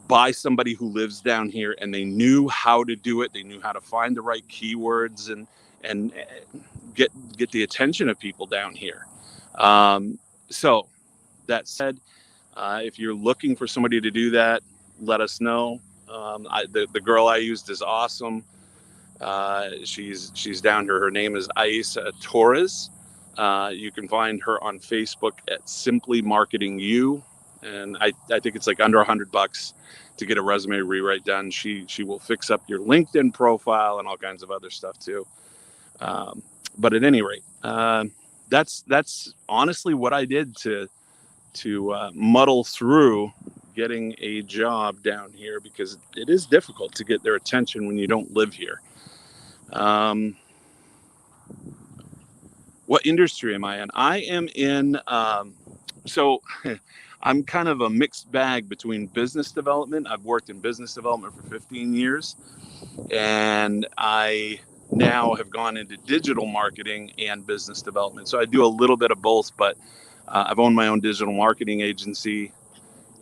by somebody who lives down here, and they knew how to do it. They knew how to find the right keywords and get the attention of people down here. So that said, if you're looking for somebody to do that, let us know. The girl I used is awesome. She's down here. Her name is Aisa Torres. You can find her on Facebook at Simply Marketing You, and I think it's like under $100 to get a resume rewrite done. She will fix up your LinkedIn profile and all kinds of other stuff too. But at any rate, that's honestly what I did to muddle through getting a job down here because it is difficult to get their attention when you don't live here. What industry am I in? I am in, so I'm kind of a mixed bag between business development. I've worked in business development for 15 years, and I now have gone into digital marketing and business development. So I do a little bit of both, but I've owned my own digital marketing agency,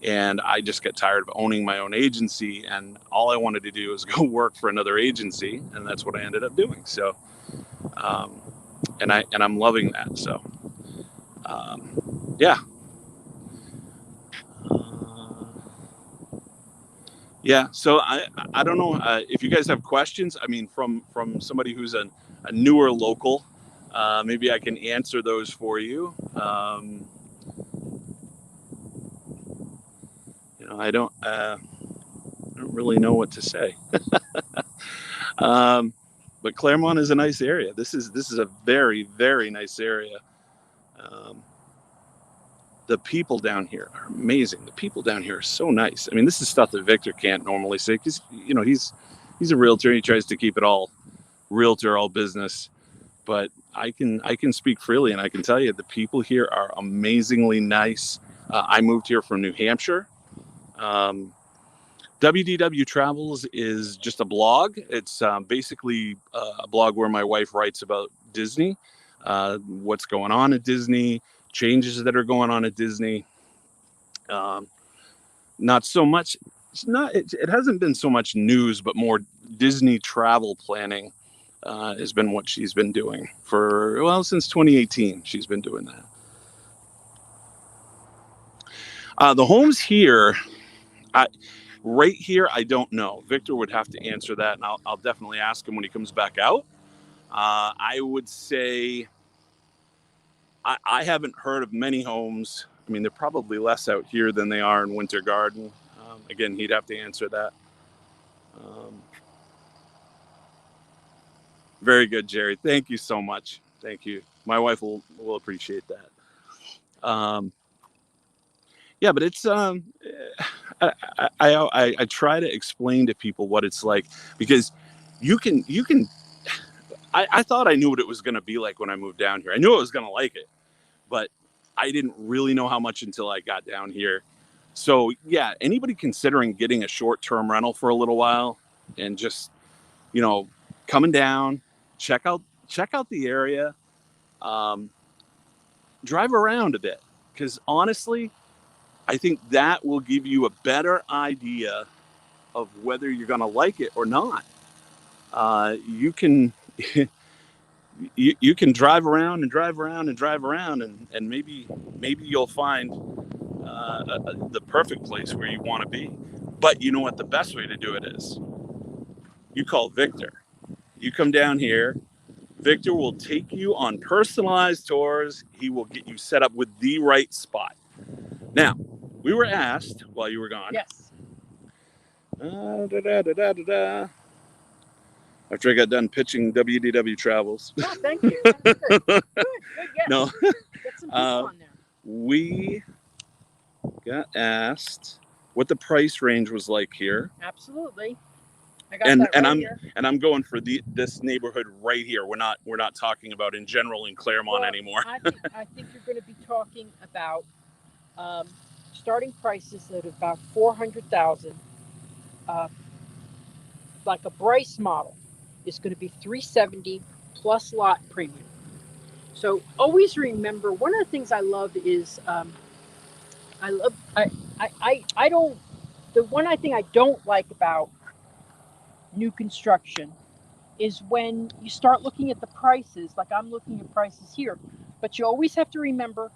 and I just got tired of owning my own agency, and all I wanted to do was go work for another agency, and that's what I ended up doing. So, and I'm loving that. So, yeah. Yeah, so I don't know if you guys have questions. I mean, from somebody who's a newer local, maybe I can answer those for you. I don't really know what to say. But Clermont is a nice area. This is a very, very nice area. The people down here are amazing. The people down here are so nice. I mean, this is stuff that Victor can't normally say because he's a realtor. He tries to keep it all realtor, all business. But I can speak freely, and I can tell you the people here are amazingly nice. I moved here from New Hampshire. WDW Travels is just a blog. It's basically a blog where my wife writes about Disney, what's going on at Disney, changes that are going on at Disney. Not so much. It hasn't been so much news, but more Disney travel planning has been what she's been doing since 2018. She's been doing that. The homes here, right here, I don't know. Victor would have to answer that, and I'll definitely ask him when he comes back out. I would say I haven't heard of many homes. I mean, they're probably less out here than they are in Winter Garden. Again, he'd have to answer that. Very good, Jerry. Thank you so much. Thank you. My wife will appreciate that. Yeah, but it's I try to explain to people what it's like, because you can I thought I knew what it was going to be like when I moved down here. I knew I was going to like it, but I didn't really know how much until I got down here. So yeah, anybody considering getting a short-term rental for a little while and just, coming down, check out the area, drive around a bit, because honestly, I think that will give you a better idea of whether you're going to like it or not. You can you can drive around and maybe you'll find the perfect place where you want to be. But you know what the best way to do it is? You call Victor. You come down here. Victor will take you on personalized tours. He will get you set up with the right spot. Now, we were asked while you were gone. Yes. After I got done pitching WDW Travels. Oh, thank you. Good. Good. Yes. No. Get some people on there. We got asked what the price range was like here. Absolutely. I got that right here. I'm going for this neighborhood right here. We're not talking about in general in Clermont anymore. I think you're going to be talking about starting prices at about $400,000. Like a Bryce model is going to be $370 plus lot premium. So always remember, one of the things I love is the one thing I don't like about new construction is when you start looking at the prices, like I'm looking at prices here, but you always have to remember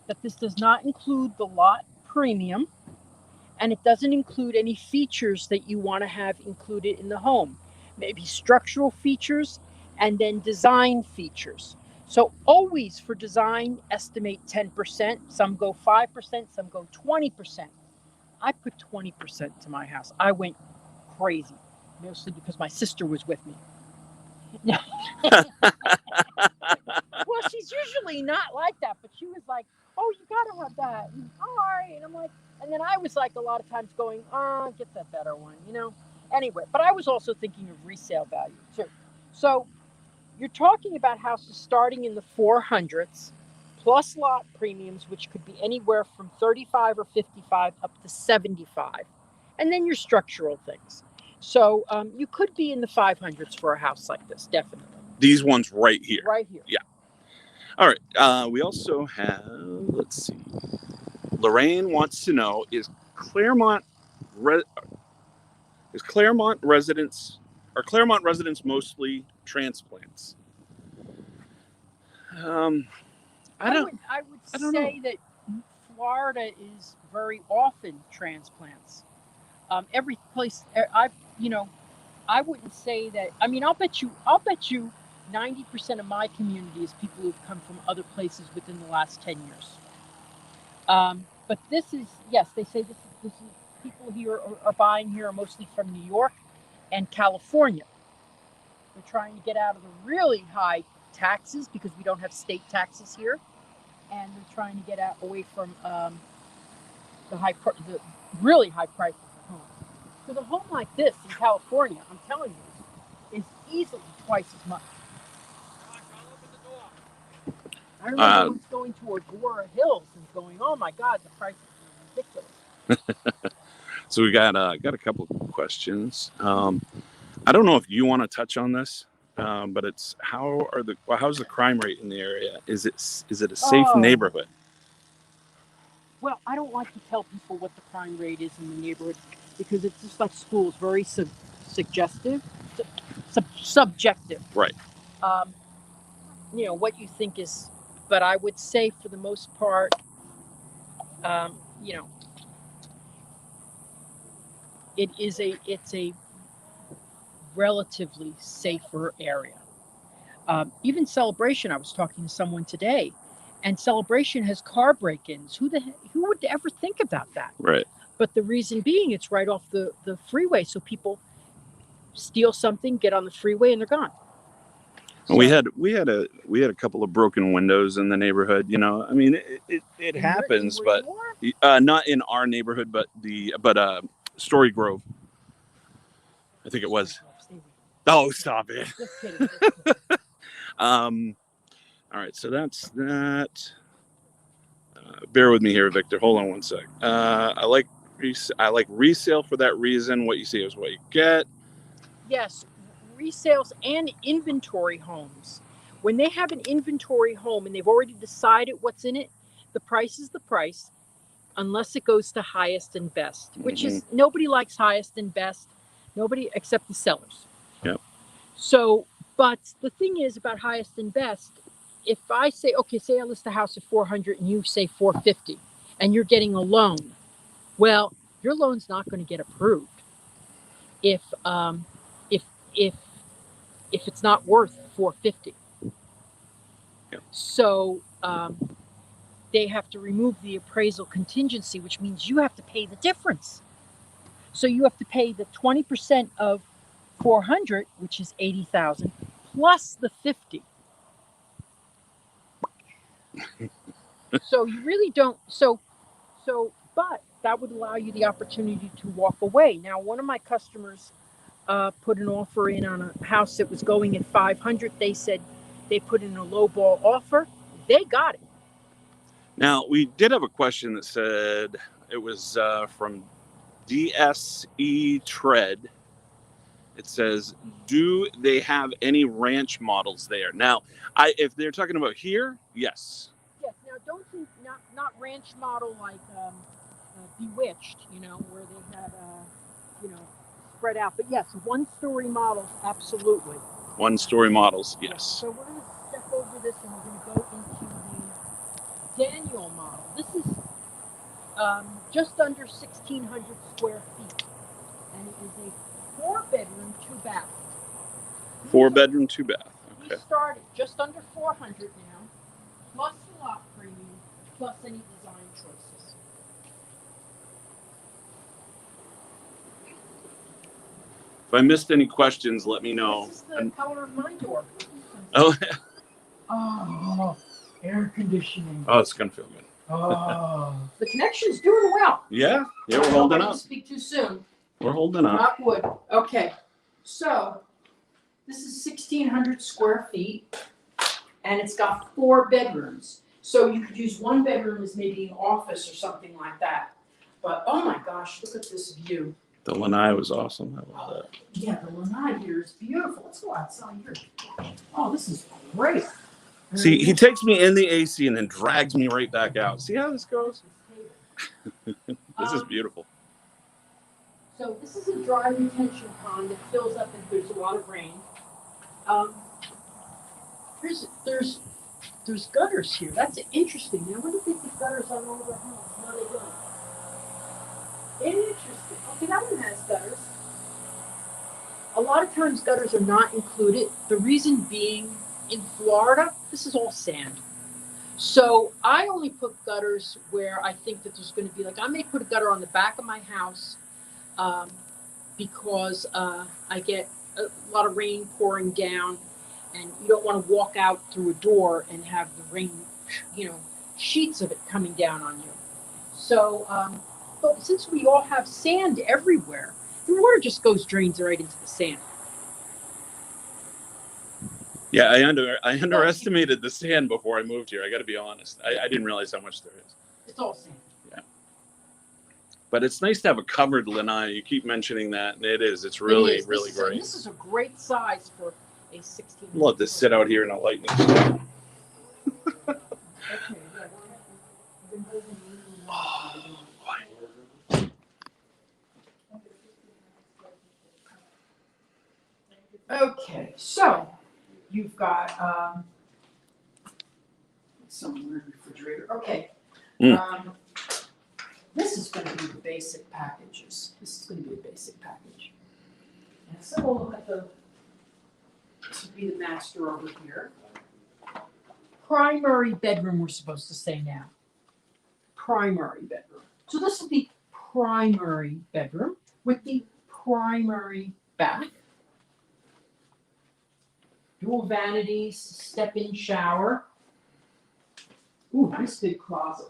that this does not include the lot premium, and it doesn't include any features that you want to have included in the home. Maybe structural features and then design features. So always for design, estimate 10%. Some go 5%, some go 20%. I put 20% to my house. I went crazy, mostly because my sister was with me. Well, she's usually not like that, but she was like, oh, you gotta have that. And, all right. And I'm like, and then I was like a lot of times going, get that better one, you know? Anyway, but I was also thinking of resale value too. So you're talking about houses starting in the 400s plus lot premiums, which could be anywhere from 35 or 55 up to 75. And then your structural things. So you could be in the 500s for a house like this, definitely. These ones right here. Right here. Yeah. All right. We also have, let's see. Lorraine wants to know, is Clermont residents mostly transplants? I would don't say that Florida is very often transplants. Every place I wouldn't say that. I mean, I'll bet you 90% of my community is people who've come from other places within the last 10 years. But this is, yes, they say this is people here are buying here are mostly from New York and California. They're trying to get out of the really high taxes because we don't have state taxes here, and they're trying to get away from the really high prices of homes. So the home like this in California, I'm telling you, is easily twice as much. I remember once going to Agora Hills and going, "Oh my God, the prices are ridiculous." So we got a couple of questions. I don't know if you want to touch on this, but it's how's the crime rate in the area? Is it a safe neighborhood? Well, I don't like to tell people what the crime rate is in the neighborhood because it's just like schools, very subjective. Right. What you think is, but I would say for the most part, it's a relatively safer area. Even Celebration, I was talking to someone today, and Celebration has car break-ins. Who would ever think about that? Right. But the reason being, it's right off the freeway, so people steal something, get on the freeway, and they're gone. So, we had a couple of broken windows in the neighborhood. I mean, it happens, but not in our neighborhood, but Story Grove. I think it was. Oh, stop it. Just kidding. All right, so that's that. Bear with me here, Victor. Hold on one sec. I like resale for that reason. What you see is what you get. Yes, resales and inventory homes. When they have an inventory home and they've already decided what's in it, the price is the price, unless it goes to highest and best, which is nobody likes highest and best. Nobody except the sellers. Yep. So, but the thing is about highest and best, if I say, okay, say I list a house at 400 and you say 450 and you're getting a loan, well, your loan's not going to get approved if it's not worth 450. Yep. So they have to remove the appraisal contingency, which means you have to pay the difference. So you have to pay the 20% of 400, which is 80,000, plus the 50. So you really don't. But that would allow you the opportunity to walk away. Now, one of my customers put an offer in on a house that was going at 500. They said they put in a lowball offer. They got it. Now, we did have a question that said it was from DSE Tread. It says, do they have any ranch models there? Now, if they're talking about here, yes. Yes. Now, don't think not ranch model like Bewitched, where they had spread out. But yes, one-story models, absolutely. One-story models, yes. So we're going to step over this and we're going to go into the Daniel model. This is just under 1,600 square feet, and it is a 4-bedroom, 2-bath. 4-bedroom, 2-bath. Okay. We started just under 400 now, plus the lot premium, plus any design choices. If I missed any questions, let me know. This is the color of my door. Oh, Oh, air conditioning. oh, it's gonna feel good. Oh, the connection's doing well. Yeah, we're holding Nobody up. Speak too soon. We're holding up. Knock wood. Okay, so this is 1,600 square feet, and it's got 4 bedrooms. So you could use one bedroom as maybe an office or something like that. But oh my gosh, look at this view. The lanai was awesome. I love that. Yeah, the lanai here is beautiful. Let's go outside here. Oh, this is great. See, he takes me in the AC and then drags me right back out. See how this goes? This is beautiful. So this is a dry retention pond that fills up if there's a lot of rain. There's gutters here. That's interesting. I wonder if they put gutters on all the homes. No, they don't. Interesting. Okay, that one has gutters. A lot of times gutters are not included. The reason being, in Florida, this is all sand. So I only put gutters where I think that there's going to be, like, I may put a gutter on the back of my house because I get a lot of rain pouring down, and you don't want to walk out through a door and have the rain, sheets of it coming down on you. So, but since we all have sand everywhere, the water just drains right into the sand. Yeah, I underestimated the sand before I moved here. I got to be honest. I didn't realize how much there is. It's all sand. Yeah. But it's nice to have a covered lanai. You keep mentioning that, and it is. It's really great. This is a great size for a 16. Love to sit out here in a lightning storm. Okay, so you've got some weird refrigerator. Okay. This is going to be the basic packages. This is going to be a basic package. And so we'll look at this would be the master over here. Primary bedroom, we're supposed to say now. Primary bedroom. So this is the primary bedroom with the primary bath. Dual vanities, step-in shower. Ooh, nice big closet.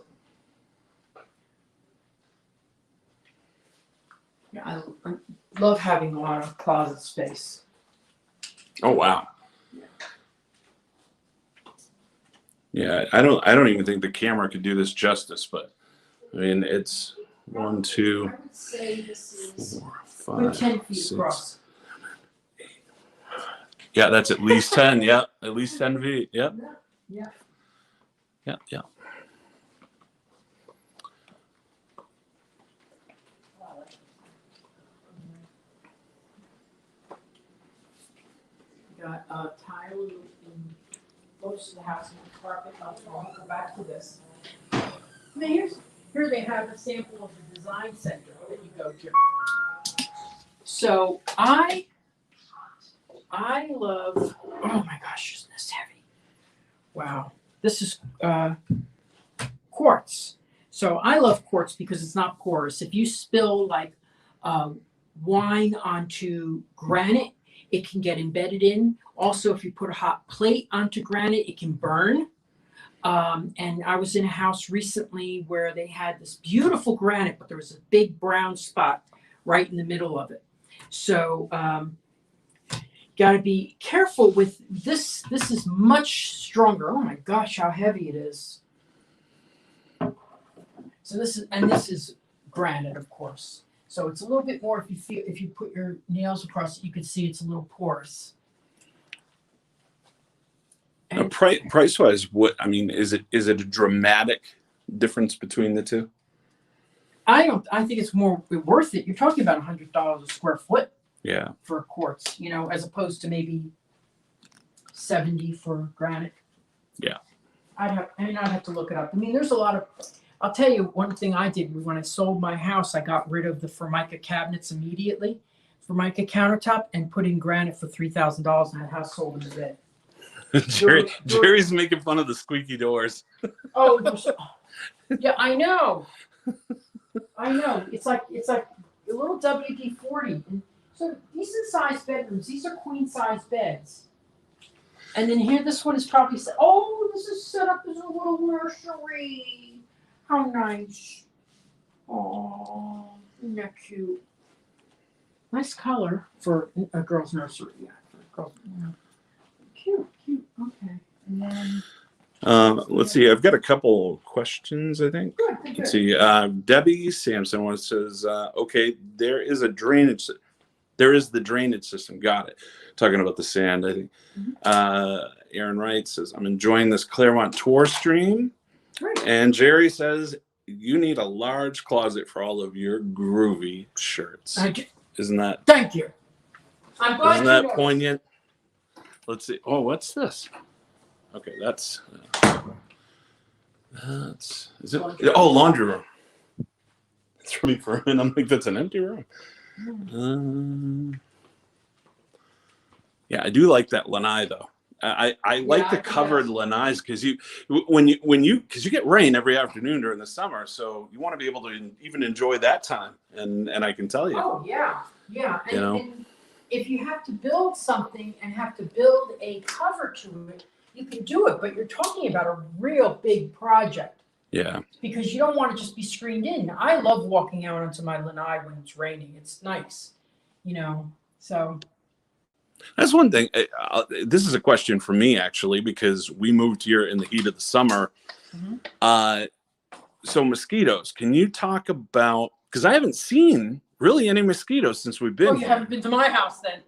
Yeah, I love having a lot of closet space. Oh wow. Yeah, I don't even think the camera could do this justice, but I mean it's 1, 2, I would say this is 4, 5, 10 feet 6. across. Yeah, that's at least 10. Yeah, at least 10 feet. Yep. Yeah. Yeah. Got tile in most of the house and carpet. I'll go back to this. Now here they have a sample of the design center that you go to. So I love. Oh my gosh, isn't this heavy? Wow, this is quartz. So I love quartz because it's not porous. If you spill like wine onto granite, it can get embedded in. Also, if you put a hot plate onto granite, it can burn. And I was in a house recently where they had this beautiful granite, but there was a big brown spot right in the middle of it. So got to be careful with this. This is much stronger. Oh my gosh, how heavy it is. So this is granite, of course. So it's a little bit more. If you put your nails across it, you can see it's a little porous. And Price wise, is it a dramatic difference between the two? I think it's more worth it. You're talking about $100 a square foot. Yeah. For quartz, as opposed to maybe 70 for granite. Yeah. I'd have to look it up. I mean, there's a lot of. I'll tell you one thing I did when I sold my house. I got rid of the Formica cabinets immediately, Formica countertop, and put in granite for $3,000, and that house sold in a day. Jerry's making fun of the squeaky doors. Oh, yeah, I know. It's like a little WD-40. So decent sized bedrooms. These are queen size beds. And then here, this one is probably this is set up as a little nursery. How nice. Oh, isn't that cute? Nice color for a girl's nursery. Yeah, for a girl, cute, cute. Okay. And then Let's see. I've got a couple questions, I think. good, good, Let's good. see. Debbie Sampson says, okay, there is the drainage system. Got it. Talking about the sand, I think. Aaron Wright says, I'm enjoying this Clermont tour stream. Great. And Jerry says, you need a large closet for all of your groovy shirts. Isn't that? Thank you. I'm glad Isn't you that noticed. poignant? Let's see. Oh, what's this? Okay, that's is it? Oh, laundry room. It's really for a minute. I'm like, that's an empty room. Yeah, I do like that lanai though. I like the covered lanais because you get rain every afternoon during the summer, so you want to be able to even enjoy that time. And I can tell you. Oh yeah, yeah. And, You know? and if you have to build something and have to build a cover to it, you can do it. But you're talking about a real big project Yeah. because you don't want to just be screened in. I love walking out onto my lanai when it's raining. It's nice, So. That's one thing. This is a question for me actually because we moved here in the heat of the summer. Mm-hmm. So mosquitoes. Can you talk about? Because I haven't seen really any mosquitoes since we've been. Oh, you haven't been to my house then?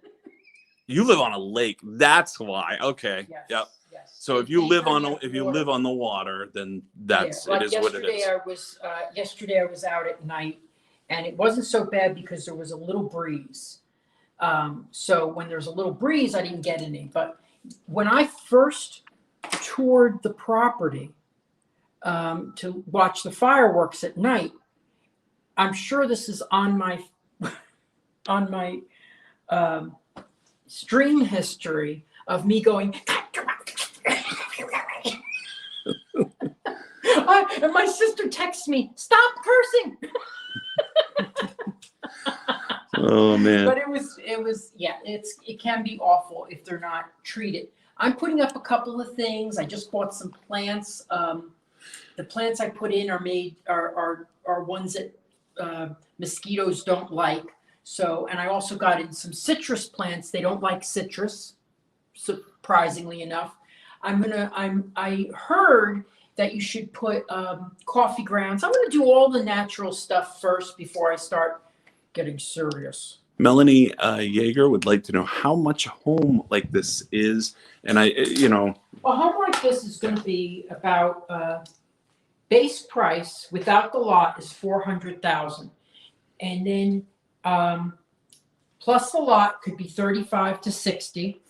You live on a lake. That's why. Okay. Yes, Yep. yes. So if you live on the water, then that's like it is what it is. Yesterday I was out at night, and it wasn't so bad because there was a little breeze. So when there's a little breeze, I didn't get any. But when I first toured the property to watch the fireworks at night, I'm sure this is on my stream history of me going. And my sister texts me, "Stop cursing." Oh man. But it was it can be awful if they're not treated. I'm putting up a couple of things. I just bought some plants. The plants I put in are ones that mosquitoes don't like. So, and I also got in some citrus plants. They don't like citrus, surprisingly enough. I heard that you should put coffee grounds. I'm gonna do all the natural stuff first before I start getting serious. Melanie Yeager would like to know how much a home like this is, and a home like this is going to be about base price without the lot is $400,000, and then plus the lot could be 35 to 60,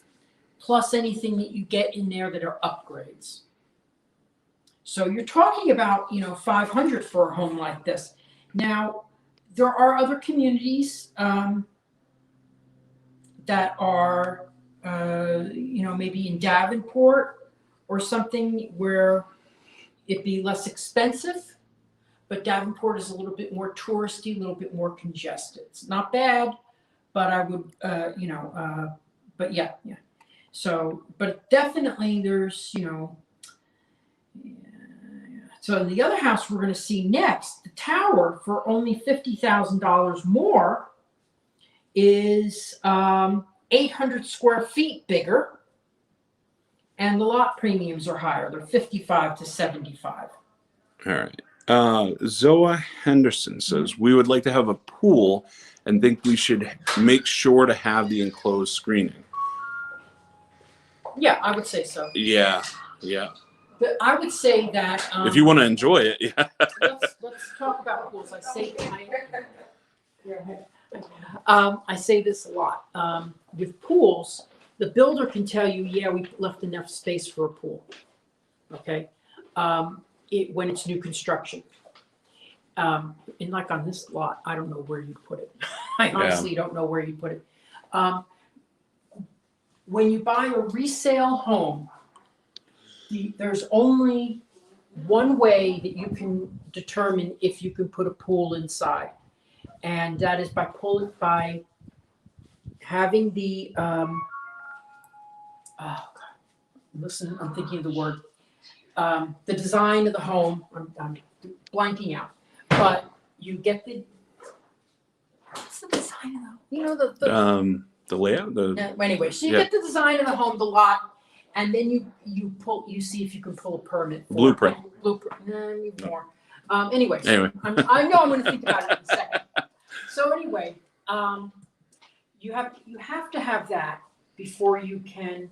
plus anything that you get in there that are upgrades. So you're talking about 500 for a home like this. Now there are other communities that are maybe in Davenport or something where it'd be less expensive, but Davenport is a little bit more touristy, a little bit more congested. It's not bad, but I would, but yeah. So, but definitely there's, So the other house we're going to see next, the tower, for only $50,000 more, is 800 square feet bigger, and the lot premiums are higher. They're 55 to 75. All right. Zoa Henderson says, we would like to have a pool and think we should make sure to have the enclosed screening. Yeah, I would say so. Yeah. But I would say that if you want to enjoy it, yeah. let's talk about pools. I say this a lot. With pools, the builder can tell you, yeah, we left enough space for a pool. Okay, when it's new construction. And like on this lot, I don't know where you put it. I honestly don't know where you put it. When you buy a resale home, there's only one way that you can determine if you can put a pool inside, and that is by having the listen, I'm thinking of the word, the design of the home. I'm blanking out. But you get what's the design of The layout, anyway, so you Yeah. get the design of the home, the lot, and then you see if you can pull a permit. For Blueprint. it. Blueprint, no, need more. Anyway, Anyway. I know I'm gonna think about it in a second. So anyway, you have to have that before you can,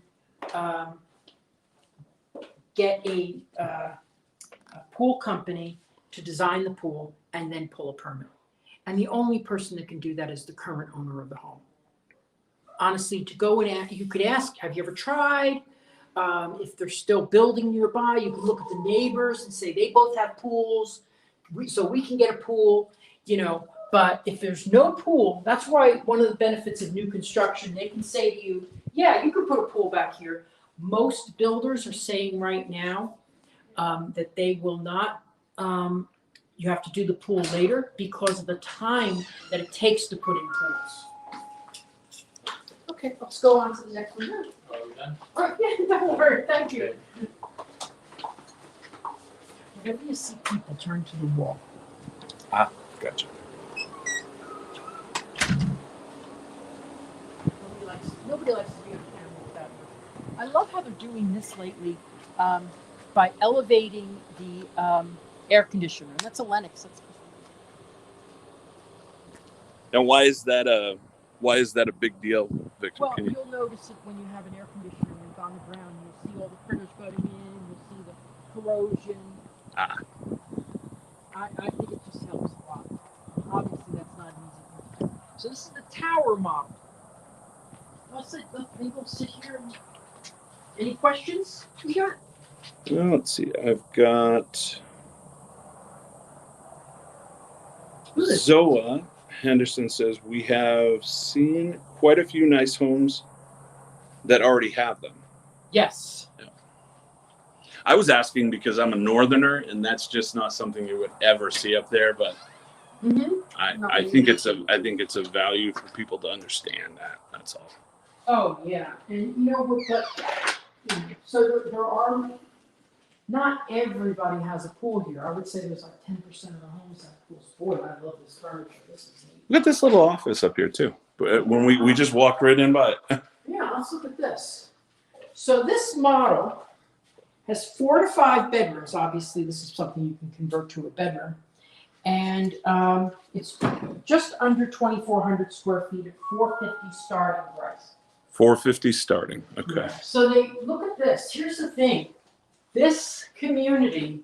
get a pool company to design the pool and then pull a permit. And the only person that can do that is the current owner of the home. Honestly, to go and you could ask, have you ever tried? If they're still building nearby, you can look at the neighbors and say they both have pools, so we can get a pool, But if there's no pool, that's why one of the benefits of new construction, they can say to you, yeah, you can put a pool back here. Most builders are saying right now that they will not, you have to do the pool later because of the time that it takes to put in pools. Okay, let's go on to the next one now. Are we done? All right, yeah, don't worry, thank you. Whenever you see people turn to the wall. gotcha. Nobody likes to be on camera with that. I love how they're doing this lately by elevating the air conditioner. And that's a Lennox. And why is that a big deal, Victor? Well, you'll notice it when you have an air conditioner and it's on the ground. You'll see all the critters going in. You'll see the corrosion. I think it just helps a lot. Obviously, that's not an easy thing to do. So this is the tower model. Maybe we'll sit here. Any questions? Well, let's see. I've got Zoa Henderson says we have seen quite a few nice homes that already have them. Yes. Yeah. I was asking because I'm a northerner, and that's just not something you would ever see up there. But I think it's a value for people to understand that. That's all. Oh yeah, and so there are. Not everybody has a pool here. I would say there's like 10% of the homes have pools. Boy, I love this furniture. This is neat. Look at this little office up here too. When we just walked right in by it. Yeah, let's look at this. So this model has 4 to 5 bedrooms. Obviously, this is something you can convert to a bedroom. And it's just under 2,400 square feet at $450 starting price. $450 starting. Okay. So they look at this. Here's the thing. This community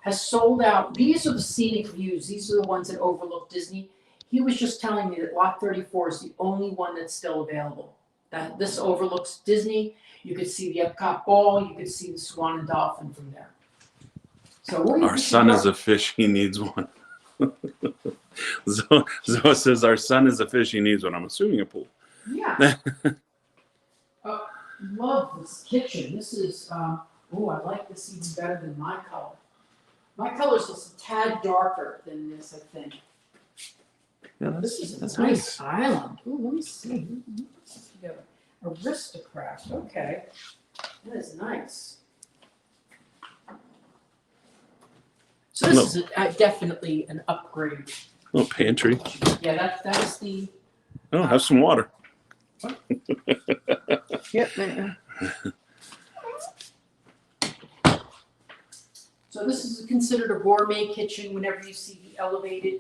has sold out. These are the scenic views. These are the ones that overlook Disney. He was just telling me that lot 34 is the only one that's still available. That this overlooks Disney. You could see the Epcot Ball. You could see the Swan and Dolphin from there. So our son is a fish. He needs one. Zoa says our son is a fish. He needs one. I'm assuming a pool. Yeah. Love this kitchen. This is. I like this even better than my color. My color is just a tad darker than this, I think. Yeah, This is a nice island. Ooh, let me see. Let me put this together. Aristocrat. Okay. That is nice. So this is definitely an upgrade. Little pantry. Yeah, that is the. Oh, have some water. Yep. So this is considered a gourmet kitchen whenever you see the elevated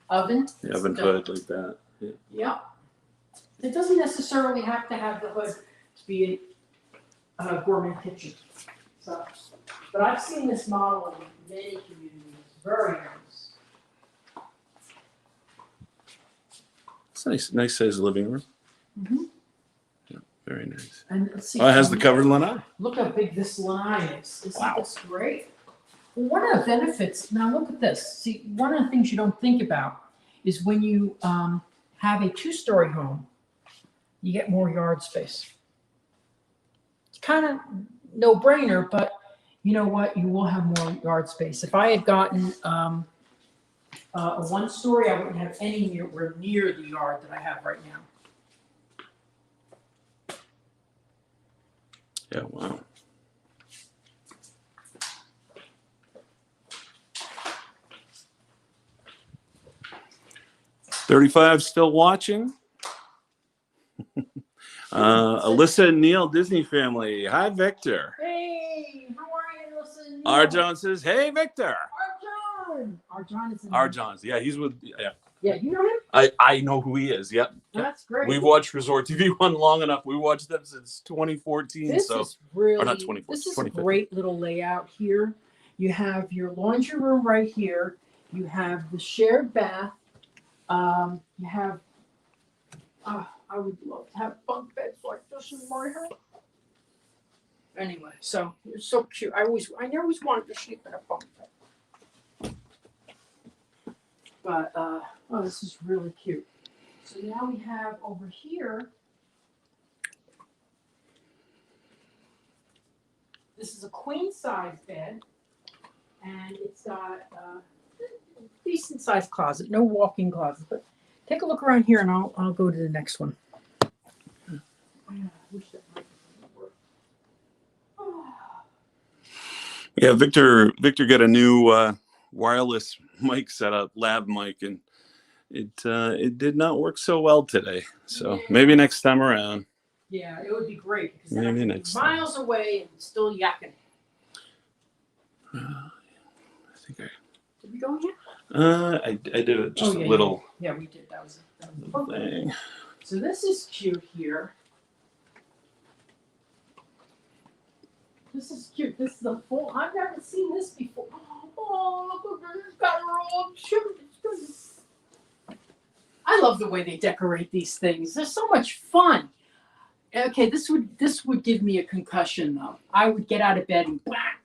oven. The oven hood like that. Yeah. Yeah. It doesn't necessarily have to have the hood to be a gourmet kitchen. So, but I've seen this model in many communities. Very nice. It's nice. Nice sized living room. Mm-hmm. Yeah, very nice. And let's see. Oh, it has the covered lanai. Look how big this lanai is. Wow. It's great. Well, one of the benefits, now look at this. See, one of the things you don't think about is when you have a 2-story home, you get more yard space. It's kind of no brainer, but you know what? You will have more yard space. If I had gotten a 1-story, I wouldn't have anywhere near the yard that I have right now. Yeah, wow. 35 still watching. Alyssa and Neil, Disney family. Hi, Victor. Hey, how are you, Wilson? Arjon says, hey, Victor. Arjon is in Arjon's. Yeah, he's with. Yeah. Yeah, you know him? I know who he is. Yep. That's great. We've watched Resort TV One long enough. We watched them since 2014. This so, is really, or not 2014. this is a 2015. great little layout here. You have your laundry room right here. You have the shared bath. You have, I would love to have bunk beds like this in my house. Anyway, so it's so cute. I always wanted to sleep in a bunk bed. But, oh, this is really cute. So now we have over here, this is a queen size bed, and it's got a decent sized closet, no walk-in closet, but take a look around here and I'll go to the next one. I wish that microphone would work. Yeah, Victor got a new wireless mic setup, lab mic, and it did not work so well today. So maybe next time around. Yeah, it would be great because Maybe then next I'm miles away and still yakking. I think Did we go here? I did it just a little Yeah, we did. That was perfect. thing. So this is cute here. This is cute. This is a full. I've never seen this before. Oh, look at this. Got her all cute. I love the way they decorate these things. They're so much fun. Okay, this would give me a concussion though. I would get out of bed and whack.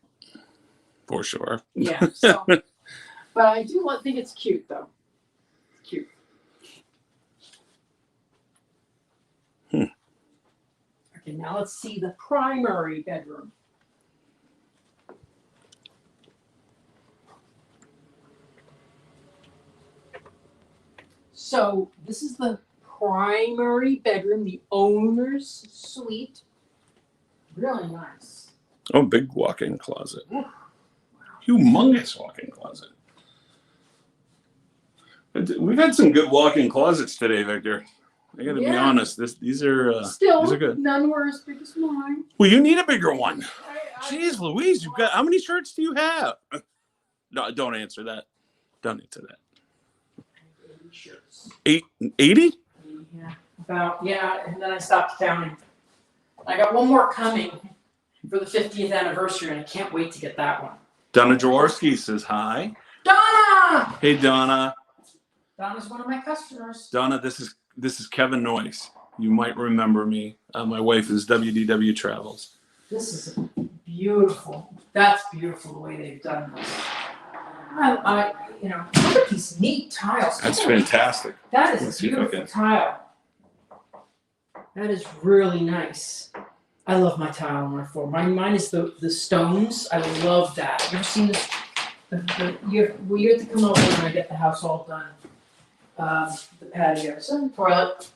For sure. Yeah. So, but I do think it's cute though. Cute. Okay, now let's see the primary bedroom. So this is the primary bedroom, the owner's suite. Really nice. Oh, big walk-in closet. Humongous walk-in closet. We've had some good walk-in closets today, Victor. I got to be honest. These are still these are good. None were as big as mine. Well, you need a bigger one. I- Jeez, Louise, you've got how many shirts do you have? No, don't answer that. Don't answer that. 80 shirts. 80? Yeah, and then I stopped counting. I got one more coming for the 50th anniversary, and I can't wait to get that one. Donna Jaworski says hi. Donna! Hey, Donna. Donna's one of my customers. Donna, this is Kevin Noyce. You might remember me. My wife is WDW Travels. This is beautiful. That's beautiful the way they've done this. I look at these neat tiles. That's fantastic. That is Let's a see if I beautiful can- tile. That is really nice. I love my tile on my floor. Mine is the stones. I love that. You ever seen this? You have to come over when I get the house all done. The patio, some toilet.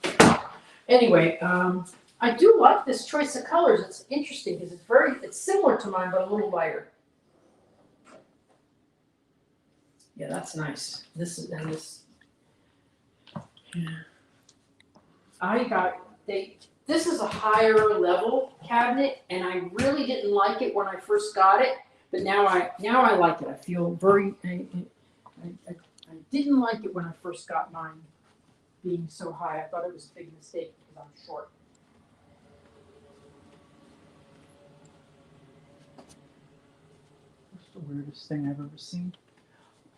Anyway, I do like this choice of colors. It's interesting because it's similar to mine but a little lighter. Yeah, that's nice. This. Yeah. This is a higher level cabinet, and I really didn't like it when I first got it, but now I like it. I feel very. I didn't like it when I first got mine being so high. I thought it was a big mistake because I'm short. What's the weirdest thing I've ever seen?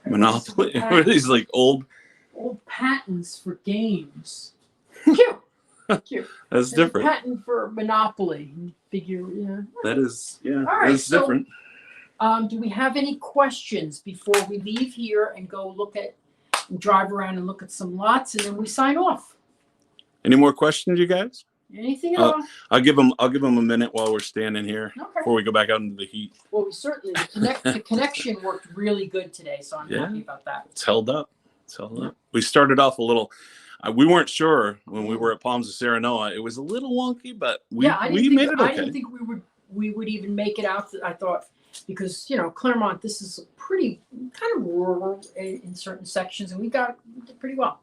Monopoly. What are these like old patents for games? Cute. Cute. That's There's a different. patent for Monopoly. Figure, yeah. That is, yeah. All right, That's so- different. Do we have any questions before we leave here and go drive around and look at some lots, and then we sign off? Any more questions, you guys? Anything at all? I'll give them a minute while we're standing here Okay. before we go back out into the heat. Well, the connection worked really good today, so I'm Yeah. happy about that. It's held up. We started off a little. We weren't sure when we were at Palms of Serenoa. It was a little wonky, but we made it okay. I didn't think we would even make it out. I thought because Clermont, this is a pretty kind of rural in certain sections, and we did pretty well.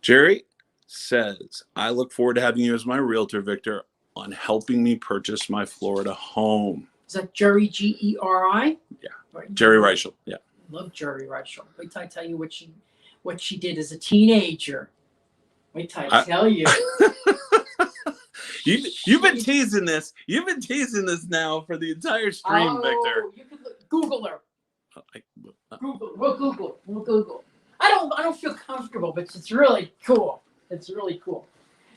Jerry says, I look forward to having you as my realtor, Victor, on helping me purchase my Florida home. Is that Jerry, Geri? Yeah. Right. Jerry Reichel. Yeah. Love Jerry Reichel. Wait till I tell you what she did as a teenager. Wait till I tell you. You've been teasing this. You've been teasing this now for the entire stream, Victor. You can Google her. Google. We'll Google. I don't feel comfortable, but it's really cool. It's really cool.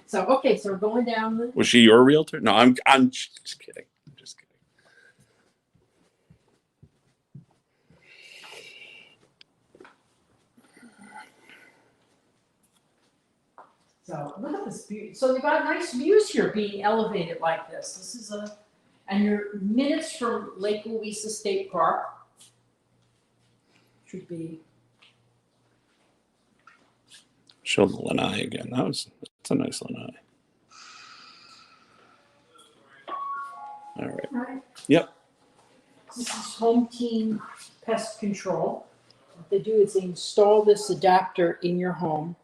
So okay, so we're going down the. Was she your realtor? No, I'm just kidding. I'm just kidding. So look at this view. So they got nice views here being elevated like this. This is and you're minutes from Lake Louisa State Park. Should be. Show the lanai again. That's a nice lanai. All right. Right. Yep. This is Home Team Pest Control. What they do is they install this adapter in your home,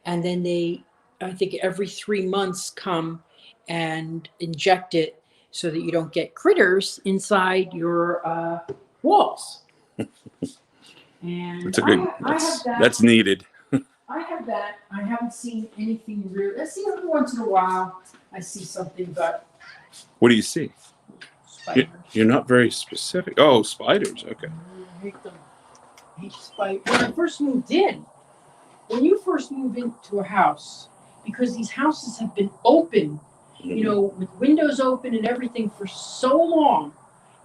and then they, I think every 3 months, come and inject it so that you don't get critters inside your walls. And That's a good. That's needed. I have that. I haven't seen anything real. I see every once in a while. I see something, but What do you see? spiders. You're not very specific. Oh, spiders. Okay. I hate them. I hate spiders. When I first moved in, when you first move into a house, because these houses have been open, you know, with windows open and everything for so long,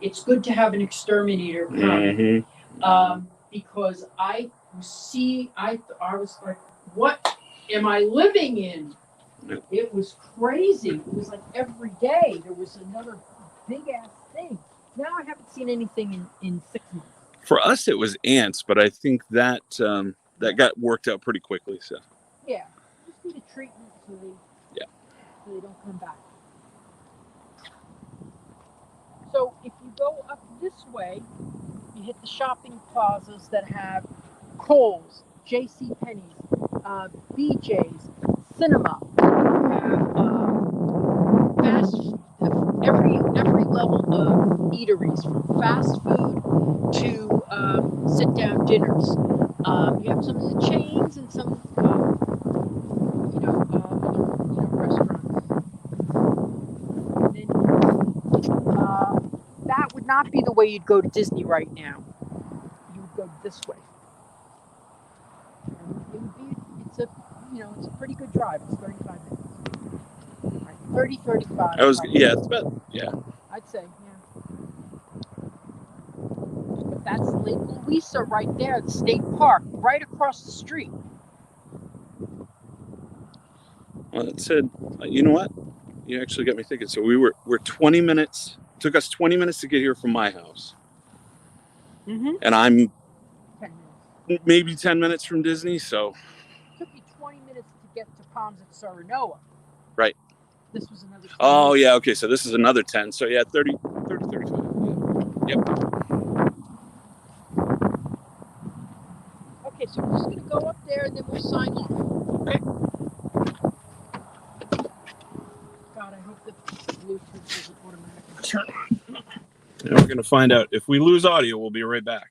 it's good to have an exterminator come. Mm-hmm. Because I was like, what am I living in? It was crazy. It was like every day there was another big ass thing. Now I haven't seen anything in 6 months. For us, it was ants, but I think that that got worked out pretty quickly. So Yeah, you just need a treatment so they don't come back. So if you go up this way, you hit the shopping plazas that have Kohl's, J.C. Penney's, BJ's, Cinema. Have every level of eateries, from fast food to sit-down dinners. You have some of the chains and some, other restaurants. And then, that would not be the way you'd go to Disney right now. You would go this way. It's a pretty good drive. It's 35 minutes. Right, 30, 35. it's about, I'd say, yeah. But that's Lake Louisa right there, the state park, right across the street. Well, it said, you know what? You actually got me thinking. So we're 20 minutes. Took us 20 minutes to get here from my house. Mm-hmm. And I'm 10 minutes. maybe 10 minutes from Disney. So It took you 20 minutes to get to Palms at Saranoa. Right. This was another 10 Oh, minutes. yeah. Okay. So this is another 10. So yeah, 30, 35. Yeah. Yep. Okay, so we're just going to go up there and then we'll sign off. Okay. God, I hope the Bluetooth doesn't automatically turn on. And we're going to find out. If we lose audio, we'll be right back.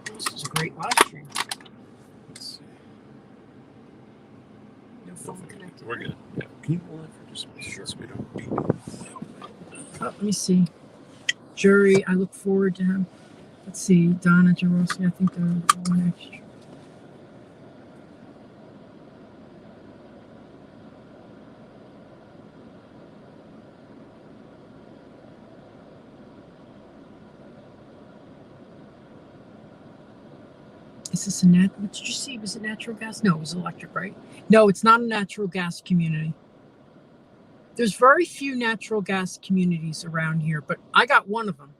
This is a great live stream. No phone connected. We're good. Yeah. Can you hold on for just a minute? Sure. So we don't beep. Let me see. Jury, I look forward to him. Let's see. Donna Jarosi, I think they're one extra. Is this what did you see? Was it natural gas? No, it was electric, right? No, it's not a natural gas community. There's very few natural gas communities around here, but I got one of them.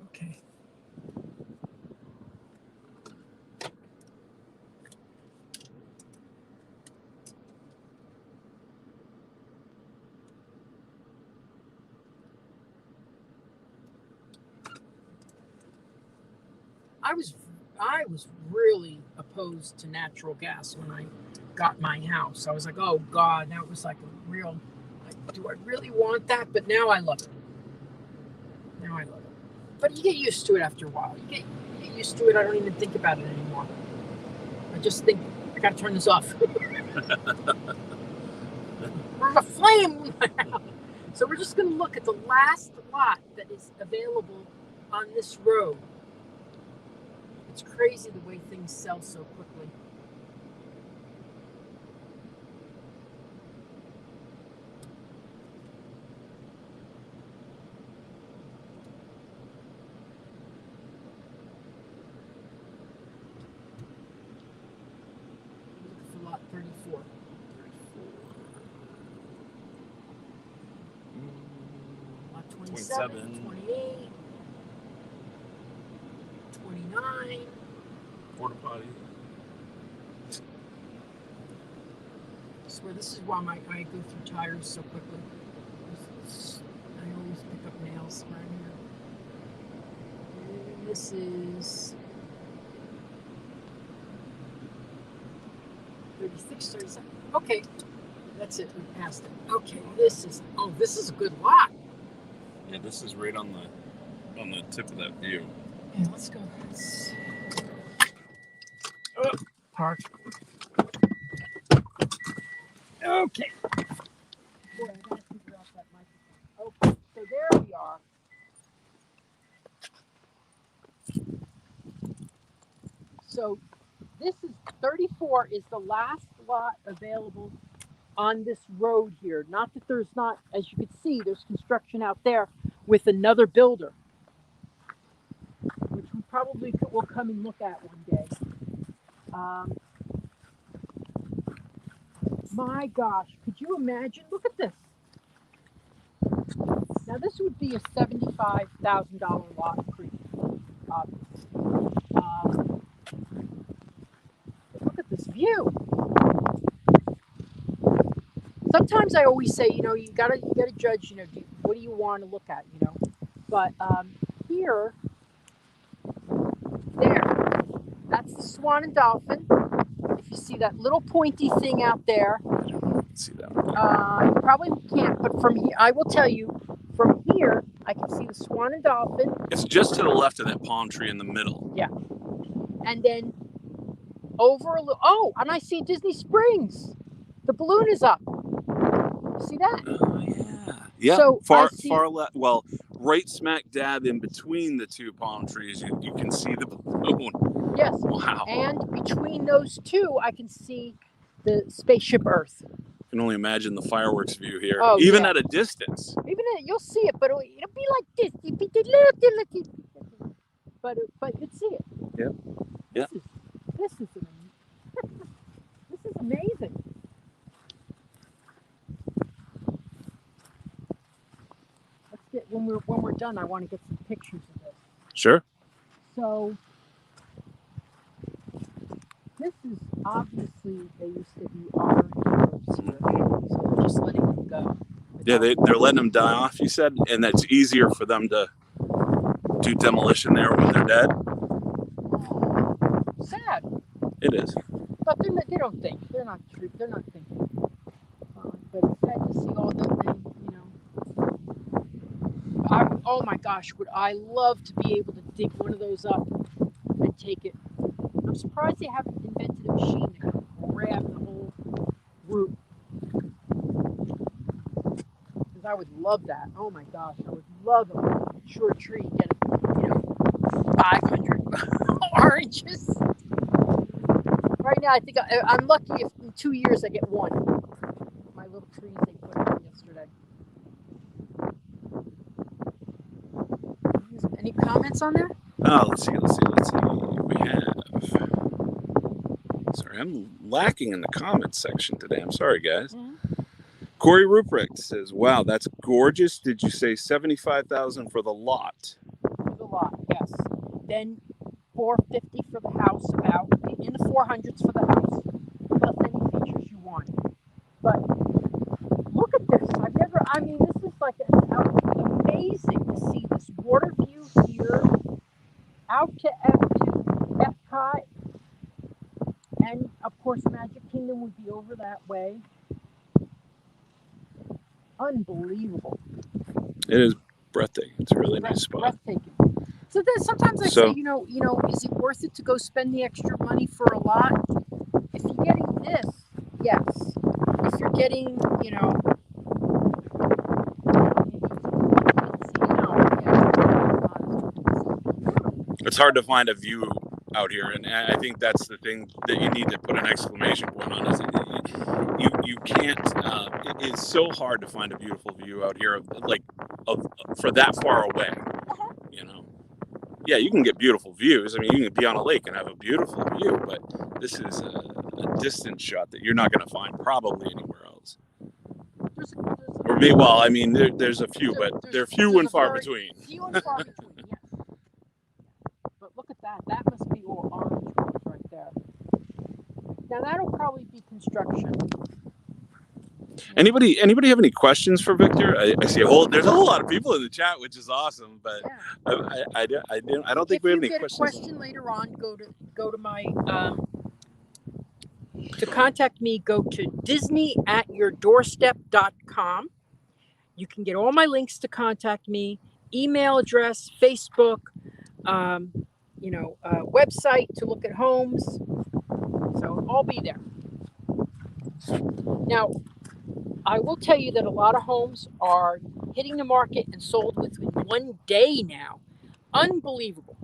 Okay. I was really opposed to natural gas when I got my house. I was like, oh God, that was like a real, like, do I really want that? But now I love it. Now I love it. But you get used to it after a while. You get used to it. I don't even think about it anymore. I just think, I gotta turn this off. There's a flame in my house. So we're just gonna look at the last lot that is available on this road. It's crazy the way things sell so quickly. Looking for lot 34. Lot 27, 28, 29. Porta potty. I swear this is why I go through tires so quickly. I always pick up nails right here. And this is 36, 37. Okay, that's it. We passed it. Okay, this is a good lot. Yeah, this is right on the tip of that view. Yeah, let's go. Park. Okay. Boy, I gotta figure out that microphone. Okay, so there we are. So this is 34 is the last lot available on this road here. Not that there's not, as you can see, there's construction out there with another builder, which we probably will come and look at one day. My gosh, could you imagine? Look at this. Now this would be a $75,000 lot pre. Look at this view. Sometimes I always say, you gotta judge, what do you want to look at, But here, there, that's the Swan and Dolphin. If you see that little pointy thing out there, See that one? you probably can't, but from here, I will tell you, from here, I can see the Swan and Dolphin. It's just to the left of that palm tree in the middle. Yeah. And then over a little, and I see Disney Springs. The balloon is up. See that? Oh, yeah. Yeah. So far left. Well, right smack dab in between the two palm trees, you can see the balloon. Yes. Wow. And between those two, I can see the spaceship Earth. I can only imagine the fireworks view here, Oh, even yeah. at a distance. You'll see it, but it'll be like this. It'll be the little, but you'd see it. Yep. Yeah. This is amazing. Let's get when we're done. I want to get some pictures of this. Sure. So this is obviously they used to be our heroes here, so we're just letting them go. Yeah, they're letting them die off, you said, and that's easier for them to do demolition there when they're dead. Sad, It is. but they don't think. They're not thinking. But it's sad to see all the oh my gosh, would I love to be able to dig one of those up and take it. I'm surprised they haven't invented a machine that can grab the whole root. Because I would love that. Oh my gosh, I would love a short tree, get 500 oranges. Right now, I think I'm lucky if in 2 years I get one. My little trees they put out yesterday. Any comments on that? Oh, let's see. We have. Sorry, I'm lacking in the comments section today. I'm sorry, guys. Mm-hmm. Corey Ruprecht says, "Wow, that's gorgeous. Did you say 75,000 for the lot?" For the lot, yes. Then 450 for the house, about in the 400s for the house, plus any features you want. But look at this. This is like amazing to see this water view here out to Brandon would be over that way. Unbelievable. It is breathtaking. It's a really nice spot. Breathtaking. So then sometimes I say, you know, is it worth it to go spend the extra money for a lot? If you're getting this, yes. If you're getting, you know, it's hard to find a view out here, and I think that's the thing that you need to put an exclamation point on. Is you can't. It's so hard to find a beautiful view out here, for that far away. You know, yeah, you can get beautiful views. I mean, you can be on a lake and have a beautiful view, but this is a distant shot that you're not going to find probably anywhere else. Or maybe, well, I mean, there's a few, but they're few and far between. Few and far between, yes. But look at that. That must be all orange right there. Now that'll probably be construction. Anybody have any questions for Victor? I see there's a whole lot of people in the chat, which is awesome, but yeah. I don't think we have any questions. If you get a question later on, go to my to contact me, go to disneyatyourdoorstep.com. You can get all my links to contact me, email address, Facebook, website to look at homes. So I'll be there. Now, I will tell you that a lot of homes are hitting the market and sold within 1 day now. Unbelievable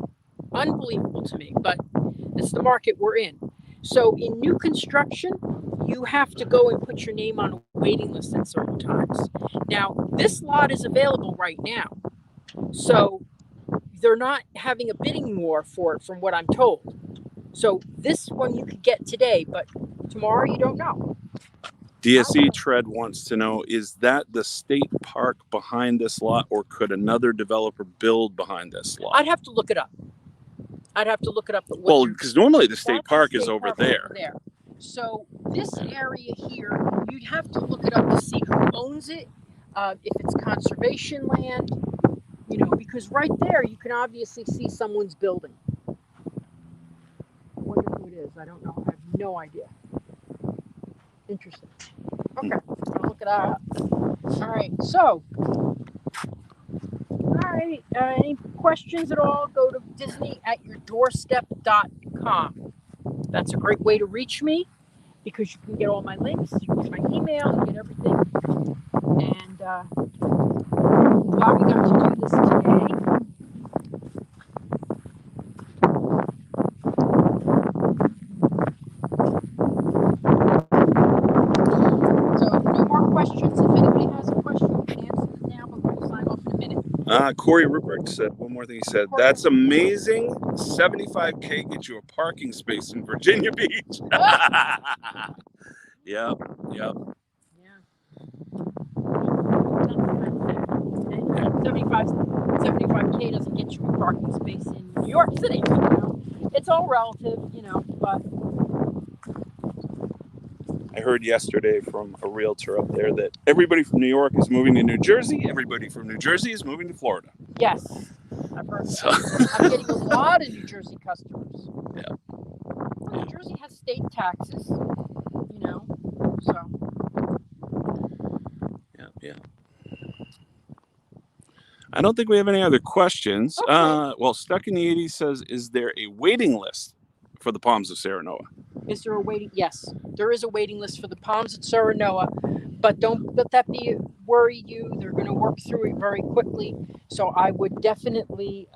to me, but it's the market we're in. So in new construction, you have to go and put your name on a waiting list at certain times. Now, this lot is available right now. So they're not having a bidding war for it, from what I'm told. So this one you could get today, but tomorrow you don't know. DSE Tread wants to know, is that the state park behind this lot, or could another developer build behind this lot? I'd have to look it up. Well, because normally the state park is over there. So this area here, you'd have to look it up to see who owns it, if it's conservation land, because right there you can obviously see someone's building. I wonder who it is. I don't know. I have no idea. Interesting. Okay, I'll look it up. All right, so, any questions at all, go to disneyatyourdoorstep.com. That's a great way to reach me, because you can get all my links, you can get my email, you get everything. And how we got to do this today. Questions. If anybody has a question, you can answer it now, but we'll sign off in a minute. Corey Rupert said one more thing. He said, "That's amazing. 75K gets you a parking space in Virginia Beach." Yep. Yeah. And 75K doesn't get you a parking space in New York City. It's all relative, but. I heard yesterday from a realtor up there that everybody from New York is moving to New Jersey. Everybody from New Jersey is moving to Florida. Yes, I've heard that. I'm getting a lot of New Jersey customers. Yeah. Well, New Jersey has state taxes, so. Yeah. I don't think we have any other questions. Okay. Well, Stuck in the 80s says, is there a waiting list for the Palms of Serenoa? Is there a waiting? Yes, there is a waiting list for the Palms at Serenoa, but don't let that worry you. They're going to work through it very quickly. So I would definitely,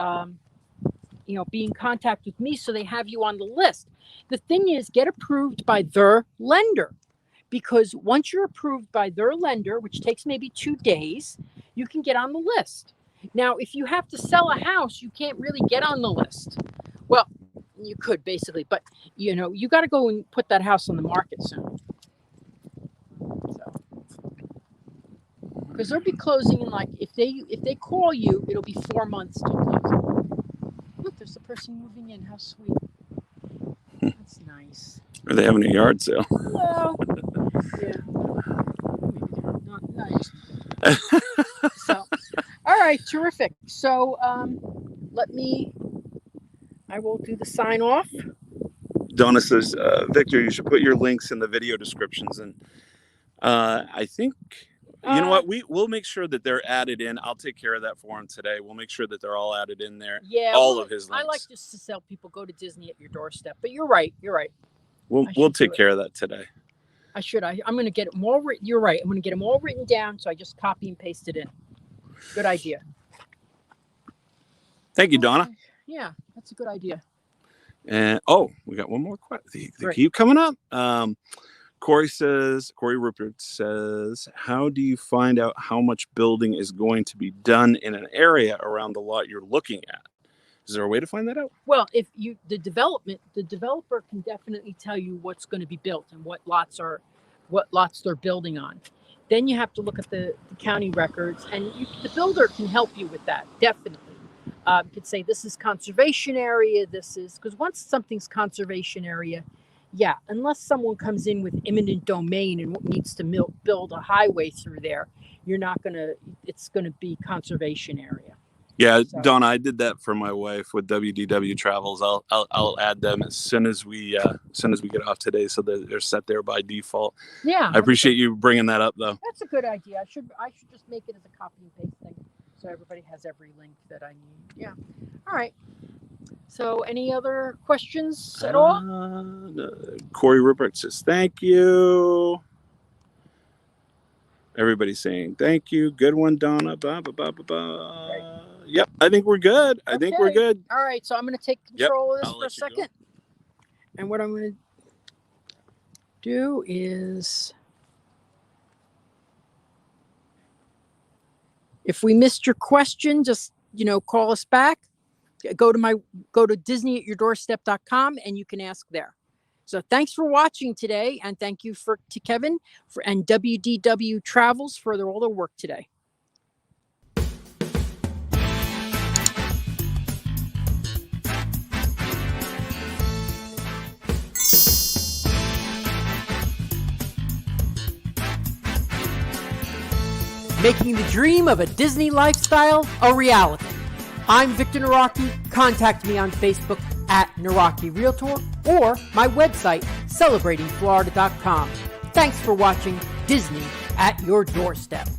be in contact with me so they have you on the list. The thing is, get approved by their lender, because once you're approved by their lender, which takes maybe 2 days, you can get on the list. Now, if you have to sell a house, you can't really get on the list. Well, you could basically, but you got to go and put that house on the market soon. So, because they'll be closing in if they call you, it'll be 4 months till closing. Look, there's a person moving in. How sweet. That's nice. Are they having a yard sale? Well, yeah. Not nice. So, all right, terrific. So, I will do the sign off. Donna says, Victor, you should put your links in the video descriptions. And I think, you know what, we'll make sure that they're added in. I'll take care of that for him today. We'll make sure that they're all added in there. Yeah, all of his links. I like just to tell people go to Disney at your doorstep. But you're right. We'll take care of that today. I'm going to get them all written. You're right. I'm going to get them all written down. So I just copy and paste it in. Good idea. Thank you, Donna. Yeah, that's a good idea. And we got one more question. They Great. keep coming up. Corey Rupert says, how do you find out how much building is going to be done in an area around the lot you're looking at? Is there a way to find that out? Well, the developer can definitely tell you what's going to be built and what lots they're building on. Then you have to look at the county records, and the builder can help you with that. Definitely. You could say this is conservation area. Because once something's conservation area, yeah, unless someone comes in with eminent domain and needs to build a highway through there, it's going to be conservation area. Yeah, so. Donna, I did that for my wife with WDW Travels. I'll add them as soon as we get off today, so that they're set there by default. Yeah, I appreciate you bringing that up, though. That's a good idea. I should just make it as a copy and paste thing, so everybody has every link that I need. Yeah. All right. So, any other questions at all? Corey Rupert says thank you. Everybody's saying thank you. Good one, Donna. Blah, blah, blah, blah, blah. Okay. Yep, I think we're good. I think we're good. All right, so I'm going to take control of this for a second. Go. And what I'm going to do is, if we missed your question, just, call us back. Go to disneyatyourdoorstep.com and you can ask there. So thanks for watching today, and thank you to Kevin and WDW Travels for all their work today. Making the dream of a Disney lifestyle a reality. I'm Victor Naraki. Contact me on Facebook @Naraki Realtor or my website, celebratingflorida.com. Thanks for watching Disney at Your Doorstep.